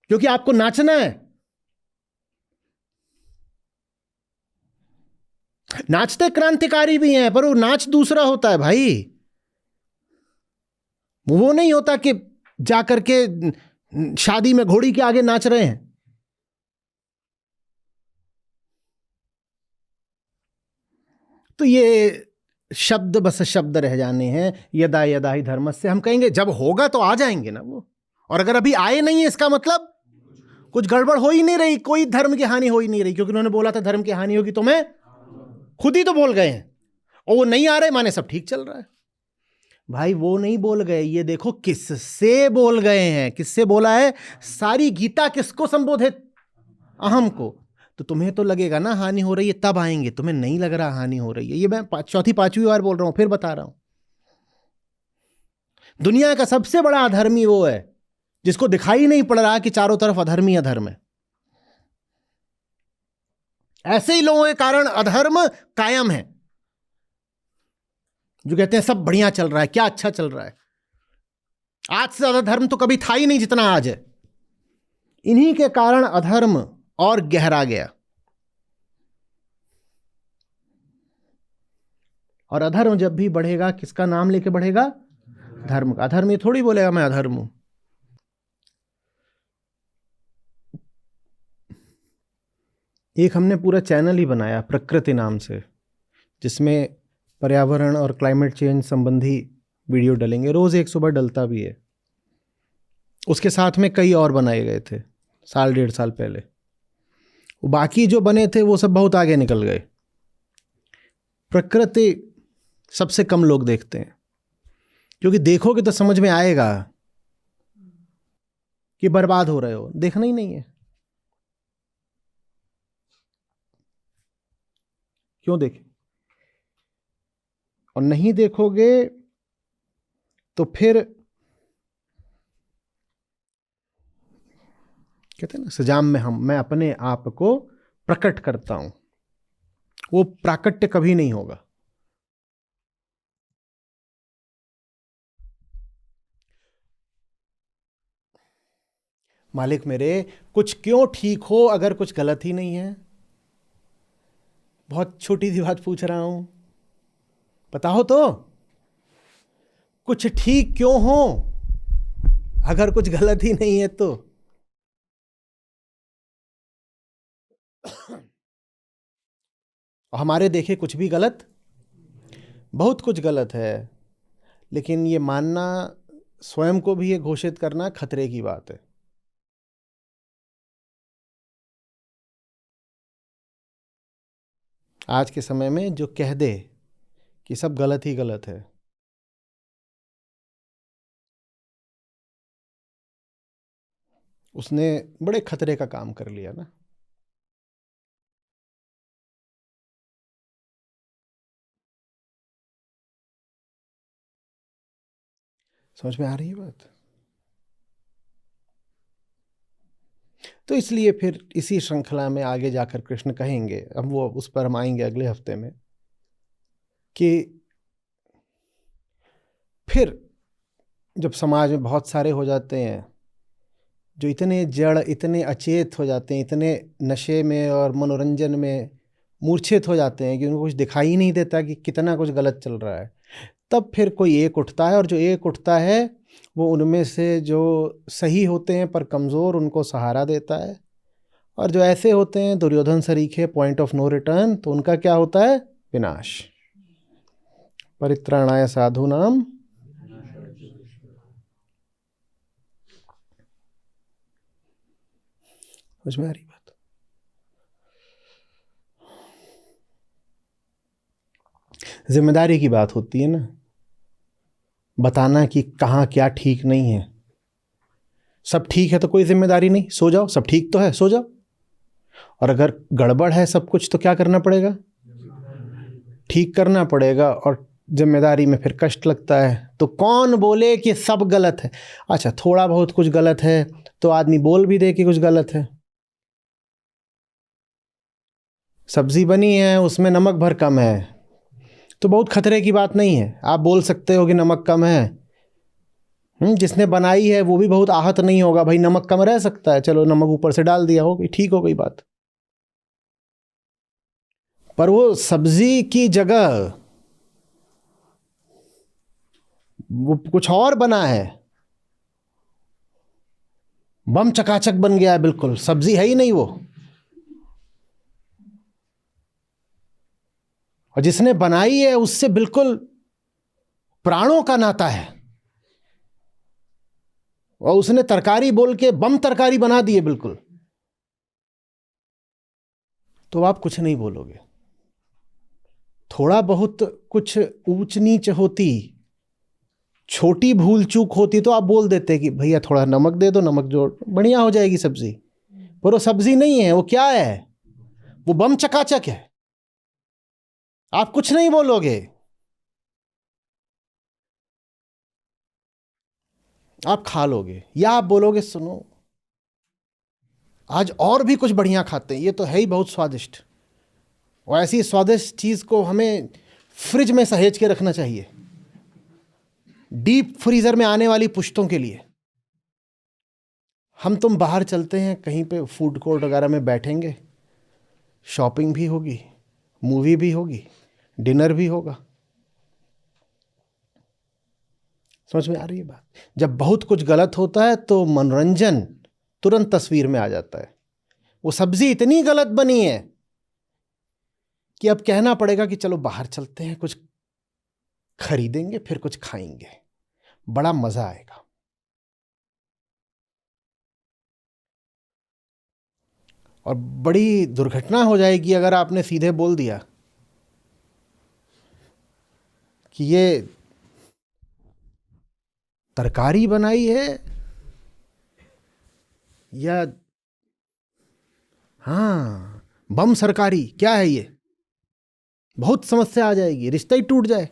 क्योंकि आपको नाचना है। नाचते क्रांतिकारी भी हैं, पर वो नाच दूसरा होता है भाई। वो नहीं होता कि जाकर के शादी में घोड़ी के आगे नाच रहे हैं। तो ये शब्द बस शब्द रह जाने हैं। यदा यदा ही धर्म से, हम कहेंगे जब होगा तो आ जाएंगे ना वो, और अगर अभी आए नहीं है इसका मतलब कुछ गड़बड़ हो ही नहीं रही, कोई धर्म की हानि हो ही नहीं रही, क्योंकि उन्होंने बोला था धर्म की हानि होगी तो मैं खुद ही तो बोल गए हैं, और वो नहीं आ रहे माने सब ठीक चल रहा है। भाई वो नहीं बोल गए, ये देखो किससे बोल गए हैं। किससे बोला है? सारी गीता किसको संबोधित? अहम को। तो तुम्हें तो लगेगा ना हानि हो रही है, तब आएंगे, तुम्हें नहीं लग रहा हानि हो रही है। ये मैं चौथी पांचवी बार बोल रहा हूं, फिर बता रहा हूं। दुनिया का सबसे बड़ा अधर्मी वो है जिसको दिखाई नहीं पड़ रहा कि चारों तरफ अधर्मी अधर्म है। ऐसे ही लोगों के कारण अधर्म कायम है, जो कहते हैं सब बढ़िया चल रहा है। क्या अच्छा चल रहा है? आज से ज्यादा धर्म तो कभी था ही नहीं जितना आज है। इन्हीं के कारण अधर्म और गहरा गया। और अधर्म जब भी बढ़ेगा किसका नाम लेके बढ़ेगा? धर्म का। अधर्म ये थोड़ी बोलेगा मैं अधर्म हूं। एक हमने पूरा चैनल ही बनाया प्रकृति नाम से, जिसमें पर्यावरण और क्लाइमेट चेंज संबंधी वीडियो डलेंगे। रोज एक सुबह डलता भी है। उसके साथ में कई और बनाए गए थे साल डेढ़ साल पहले। बाकी जो बने थे वो सब बहुत आगे निकल गए। प्रकृति सबसे कम लोग देखते हैं, क्योंकि देखोगे तो समझ में आएगा कि बर्बाद हो रहे हो। देखना ही नहीं है। क्यों देखें? और नहीं देखोगे तो फिर कहते हैं ना, सजाम में मैं अपने आप को प्रकट करता हूं। वो प्राकट्य कभी नहीं होगा। मालिक मेरे, कुछ क्यों ठीक हो अगर कुछ गलत ही नहीं है? बहुत छोटी सी बात पूछ रहा हूं, बताओ तो। कुछ ठीक क्यों हो अगर कुछ गलत ही नहीं है तो? हमारे देखे कुछ भी गलत, बहुत कुछ गलत है, लेकिन ये मानना, स्वयं को भी ये घोषित करना खतरे की बात है। आज के समय में जो कह दे कि सब गलत ही गलत है, उसने बड़े खतरे का काम कर लिया ना। समझ में आ रही है बात? तो इसलिए फिर इसी श्रृंखला में आगे जाकर कृष्ण कहेंगे, अब वो उस पर हम आएंगे अगले हफ्ते में, कि फिर जब समाज में बहुत सारे हो जाते हैं जो इतने जड़, इतने अचेत हो जाते हैं, इतने नशे में और मनोरंजन में मूर्छित हो जाते हैं कि उनको कुछ दिखाई नहीं देता कि कितना कुछ गलत चल रहा है, तब फिर कोई एक उठता है, और जो एक उठता है वो उनमें से जो सही होते हैं पर कमज़ोर, उनको सहारा देता है। और जो ऐसे होते हैं दुर्योधन सरीखे, पॉइंट ऑफ नो रिटर्न, तो उनका क्या होता है? विनाश। परित्राणाय साधूनाम। समझ में आ रही बात? जिम्मेदारी की बात होती है ना, बताना कि कहाँ क्या ठीक नहीं है। सब ठीक है तो कोई जिम्मेदारी नहीं, सो जाओ, सब ठीक तो है, सो जाओ। और अगर गड़बड़ है सब कुछ तो क्या करना पड़ेगा? ठीक करना पड़ेगा, और जिम्मेदारी में फिर कष्ट लगता है। तो कौन बोले कि सब गलत है? अच्छा, थोड़ा बहुत कुछ गलत है तो आदमी बोल भी दे कि कुछ गलत है। सब्जी बनी है, उसमें नमक भर कम है, तो बहुत खतरे की बात नहीं है, आप बोल सकते हो कि नमक कम है। जिसने बनाई है वो भी बहुत आहत नहीं होगा, भाई नमक कम रह सकता है, चलो नमक ऊपर से डाल दिया, हो गई, ठीक हो गई बात। पर वो सब्जी की जगह वो कुछ और बना है, बम चकाचक बन गया है, बिल्कुल सब्जी है ही नहीं वो। और जिसने बनाई है उससे बिल्कुल प्राणों का नाता है, और उसने तरकारी बोल के बम तरकारी बना दी है बिल्कुल, तो आप कुछ नहीं बोलोगे। थोड़ा बहुत कुछ ऊंच नीच होती, छोटी भूल चूक होती तो आप बोल देते कि भैया थोड़ा नमक दे दो, नमक जोड़, बढ़िया हो जाएगी सब्जी। पर वो सब्जी नहीं है, वो क्या है? वो बम चकाचक है। आप कुछ नहीं बोलोगे, आप खा लोगे, या आप बोलोगे सुनो आज और भी कुछ बढ़िया खाते हैं, ये तो है ही बहुत स्वादिष्ट, और ऐसी स्वादिष्ट चीज को हमें फ्रिज में सहेज के रखना चाहिए, डीप फ्रीजर में आने वाली पुश्तों के लिए। हम तुम बाहर चलते हैं कहीं पे, फूड कोर्ट वगैरह में बैठेंगे, शॉपिंग भी होगी, मूवी भी होगी, डिनर भी होगा। समझ में आ रही है बात? जब बहुत कुछ गलत होता है तो मनोरंजन तुरंत तस्वीर में आ जाता है। वो सब्जी इतनी गलत बनी है कि अब कहना पड़ेगा कि चलो बाहर चलते हैं, कुछ खरीदेंगे, फिर कुछ खाएंगे, बड़ा मजा आएगा। और बड़ी दुर्घटना हो जाएगी अगर आपने सीधे बोल दिया कि ये तरकारी बनाई है या हाँ बम सरकारी, क्या है ये? बहुत समस्या आ जाएगी, रिश्ता ही टूट जाए।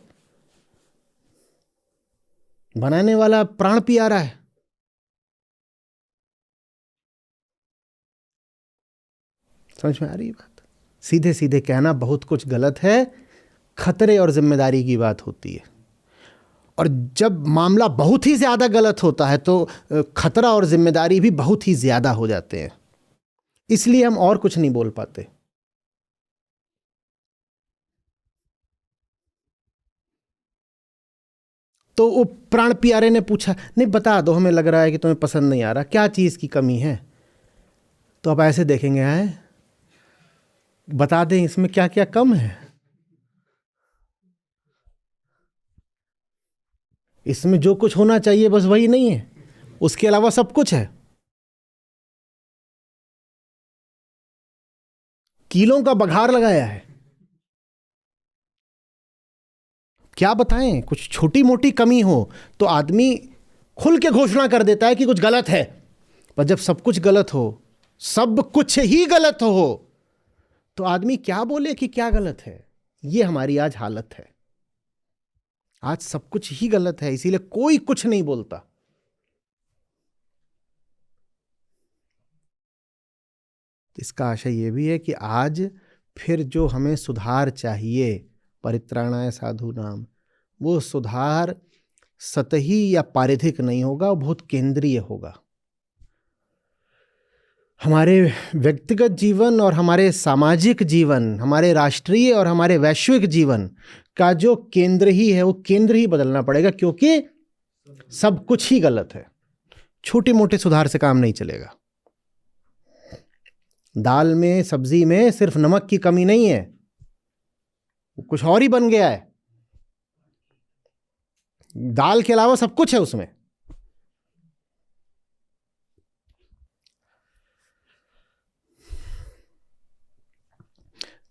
बनाने वाला प्राण पिया रहा है। समझ में आ रही है बात? सीधे सीधे कहना बहुत कुछ गलत है, खतरे और जिम्मेदारी की बात होती है। और जब मामला बहुत ही ज्यादा गलत होता है तो खतरा और जिम्मेदारी भी बहुत ही ज्यादा हो जाते हैं, इसलिए हम और कुछ नहीं बोल पाते। तो वो प्राण प्यारे ने पूछा, नहीं बता दो, हमें लग रहा है कि तुम्हें पसंद नहीं आ रहा, क्या चीज की कमी है? तो आप ऐसे देखेंगे, हैं बता दें इसमें क्या क्या कम है, इसमें जो कुछ होना चाहिए बस वही नहीं है, उसके अलावा सब कुछ है। कीलों का बघार लगाया है। क्या बताएं, कुछ छोटी मोटी कमी हो तो आदमी खुल के घोषणा कर देता है कि कुछ गलत है। पर जब सब कुछ गलत हो, सब कुछ ही गलत हो, तो आदमी क्या बोले कि क्या गलत है? ये हमारी आज हालत है। आज सब कुछ ही गलत है, इसीलिए कोई कुछ नहीं बोलता। इसका आशय यह भी है कि आज फिर जो हमें सुधार चाहिए, परित्राणाय साधूनाम, वो सुधार सतही या पारिधिक नहीं होगा, वो बहुत केंद्रीय होगा। हमारे व्यक्तिगत जीवन और हमारे सामाजिक जीवन, हमारे राष्ट्रीय और हमारे वैश्विक जीवन का जो केंद्र ही है, वो केंद्र ही बदलना पड़ेगा, क्योंकि सब कुछ ही गलत है। छोटे मोटे सुधार से काम नहीं चलेगा। दाल में, सब्जी में सिर्फ नमक की कमी नहीं है, कुछ और ही बन गया है। दाल के अलावा सब कुछ है उसमें।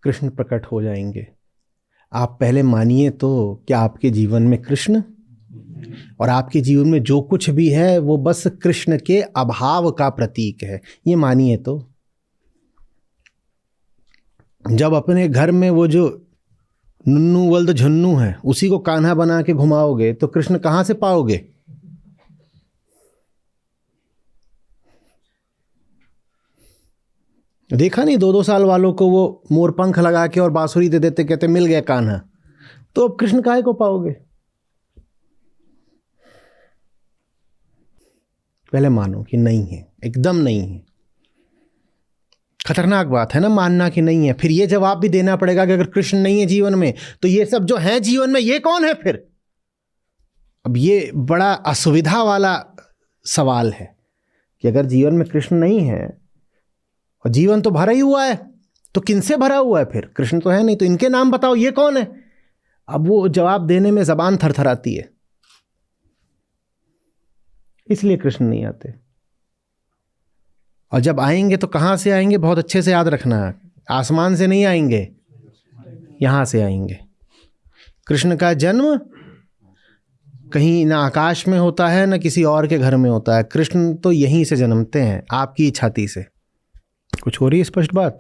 कृष्ण प्रकट हो जाएंगे। आप पहले मानिए तो क्या आपके जीवन में कृष्ण और आपके जीवन में जो कुछ भी है वो बस कृष्ण के अभाव का प्रतीक है, ये मानिए। तो जब अपने घर में वो जो नुन्नू वल्द झुन्नू है उसी को कान्हा बना के घुमाओगे तो कृष्ण कहाँ से पाओगे? देखा नहीं 2-2 साल वालों को वो मोर पंख लगा के और बांसुरी दे देते, कहते मिल गया कान्हा। तो अब कृष्ण काहे को पाओगे? पहले मानो कि नहीं है, एकदम नहीं है। खतरनाक बात है ना मानना कि नहीं है। फिर ये जवाब भी देना पड़ेगा कि अगर कृष्ण नहीं है जीवन में तो ये सब जो है जीवन में ये कौन है फिर? अब ये बड़ा असुविधा वाला सवाल है कि अगर जीवन में कृष्ण नहीं है और जीवन तो भरा ही हुआ है तो किनसे भरा हुआ है फिर? कृष्ण तो है नहीं, तो इनके नाम बताओ ये कौन है? अब वो जवाब देने में जबान थरथराती है, इसलिए कृष्ण नहीं आते। और जब आएंगे तो कहाँ से आएंगे? बहुत अच्छे से याद रखना, आसमान से नहीं आएंगे, यहाँ से आएंगे। कृष्ण का जन्म कहीं ना आकाश में होता है ना किसी और के घर में होता है। कृष्ण तो यहीं से जन्मते हैं, आपकी छाती से। कुछ हो रही है स्पष्ट बात?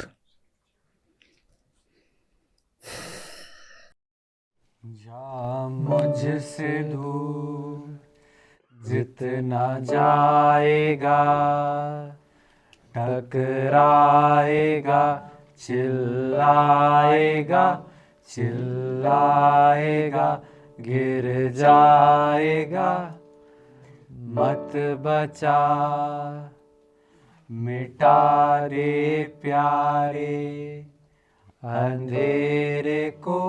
जा मुझसे दूर जितना जाएगा, टकराएगा, चिल्लाएगा, चिल्लाएगा, गिर जाएगा, मत बचा, मिटा दे प्यारे अंधेरे को,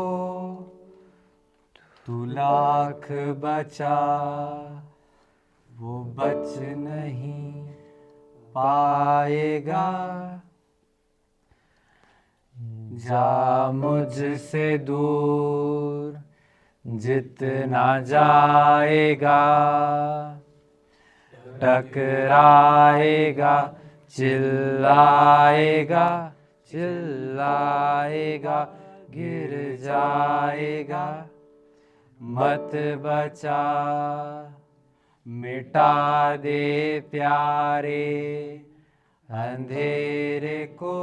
तू लाख बचा वो बच नहीं पाएगा। जा मुझसे दूर जितना जाएगा, टकराएगा, चिल्लाएगा, चिल्लाएगा, गिर जाएगा, मत बचा, मिटा दे प्यारे अंधेरे को,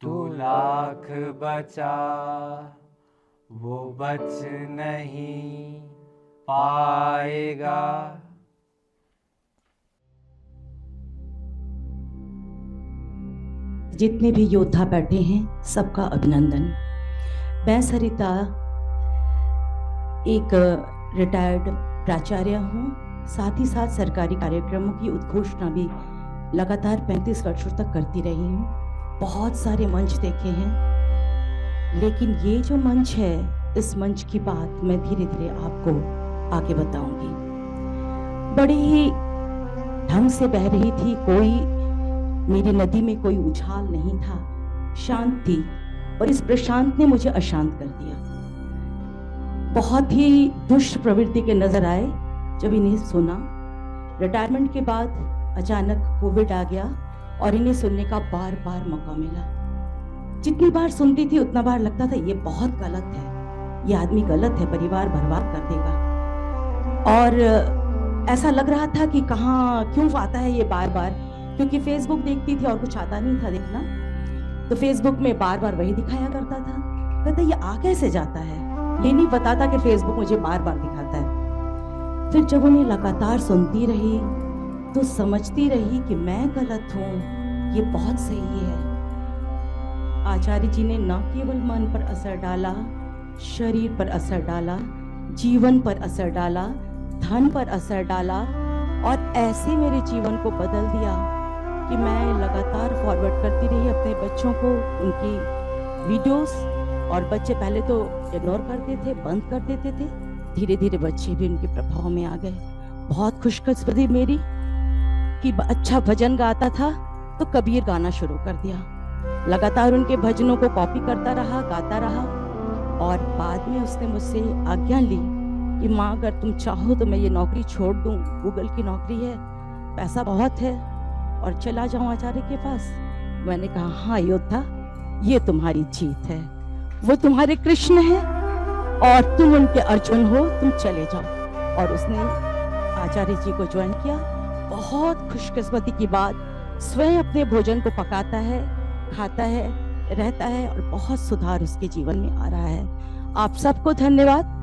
तू लाख बचा वो बच नहीं पाएगा। जितने भी योद्धा बैठे हैं सबका अभिनंदन। मैं सरिता एक रिटायर्ड प्राचार्य हूँ, साथ ही साथ सरकारी कार्यक्रमों की उद्घोषणा भी लगातार 35 वर्षों तक करती रही हूँ। बहुत सारे मंच देखे हैं, लेकिन ये जो मंच है, इस मंच की बात मैं धीरे धीरे आपको आगे बताऊंगी। बड़ी ही ढंग से बह रही थी, कोई मेरी नदी में कोई उछाल नहीं था, शांत थी, और इस प्रशांत ने मुझे अशांत कर दिया। बहुत ही दुष्ट प्रवृत्ति के नजर आए जब इन्हें सुना। रिटायरमेंट के बाद अचानक कोविड आ गया और इन्हें सुनने का बार बार मौका मिला। जितनी बार सुनती थी उतना बार लगता था ये बहुत गलत है, ये आदमी गलत है, परिवार बर्बाद कर देगा। और ऐसा लग रहा था कि कहाँ क्यों आता है ये बार बार, क्योंकि फेसबुक देखती थी और कुछ आता नहीं था देखना, तो फेसबुक में बार बार वही दिखाया करता था। कहता ये आ कैसे जाता है, ये नहीं बताता कि फेसबुक मुझे बार बार दिखाता है। फिर जब उन्हें लगातार सुनती रही तो समझती रही कि मैं गलत हूँ, ये बहुत सही है। आचार्य जी ने न केवल मन पर असर डाला, शरीर पर असर डाला, जीवन पर असर डाला, धन पर असर डाला, और ऐसे मेरे जीवन को बदल दिया कि मैं लगातार फॉरवर्ड करती रही अपने बच्चों को उनकी वीडियोस। और बच्चे पहले तो इग्नोर करते थे, बंद कर देते थे, धीरे धीरे बच्चे भी उनके प्रभाव में आ गए। बहुत खुशकिस्मती मेरी कि अच्छा भजन गाता था तो कबीर गाना शुरू कर दिया। लगातार उनके भजनों को कॉपी करता रहा, गाता रहा, और बाद में उसने मुझसे आज्ञा ली कि माँ अगर तुम चाहो तो मैं ये नौकरी छोड़ दूँ, गूगल की नौकरी है, पैसा बहुत है, और चला जाऊँ आचार्य के पास। मैंने कहा हाँ योद्धा, ये तुम्हारी जीत है, वो तुम्हारे कृष्ण हैं और तुम उनके अर्जुन हो, तुम चले जाओ। और उसने आचार्य जी को ज्वाइन किया। बहुत खुशकिस्मती की बात, स्वयं अपने भोजन को पकाता है, खाता है, रहता है और बहुत सुधार उसके जीवन में आ रहा है। आप सबको धन्यवाद।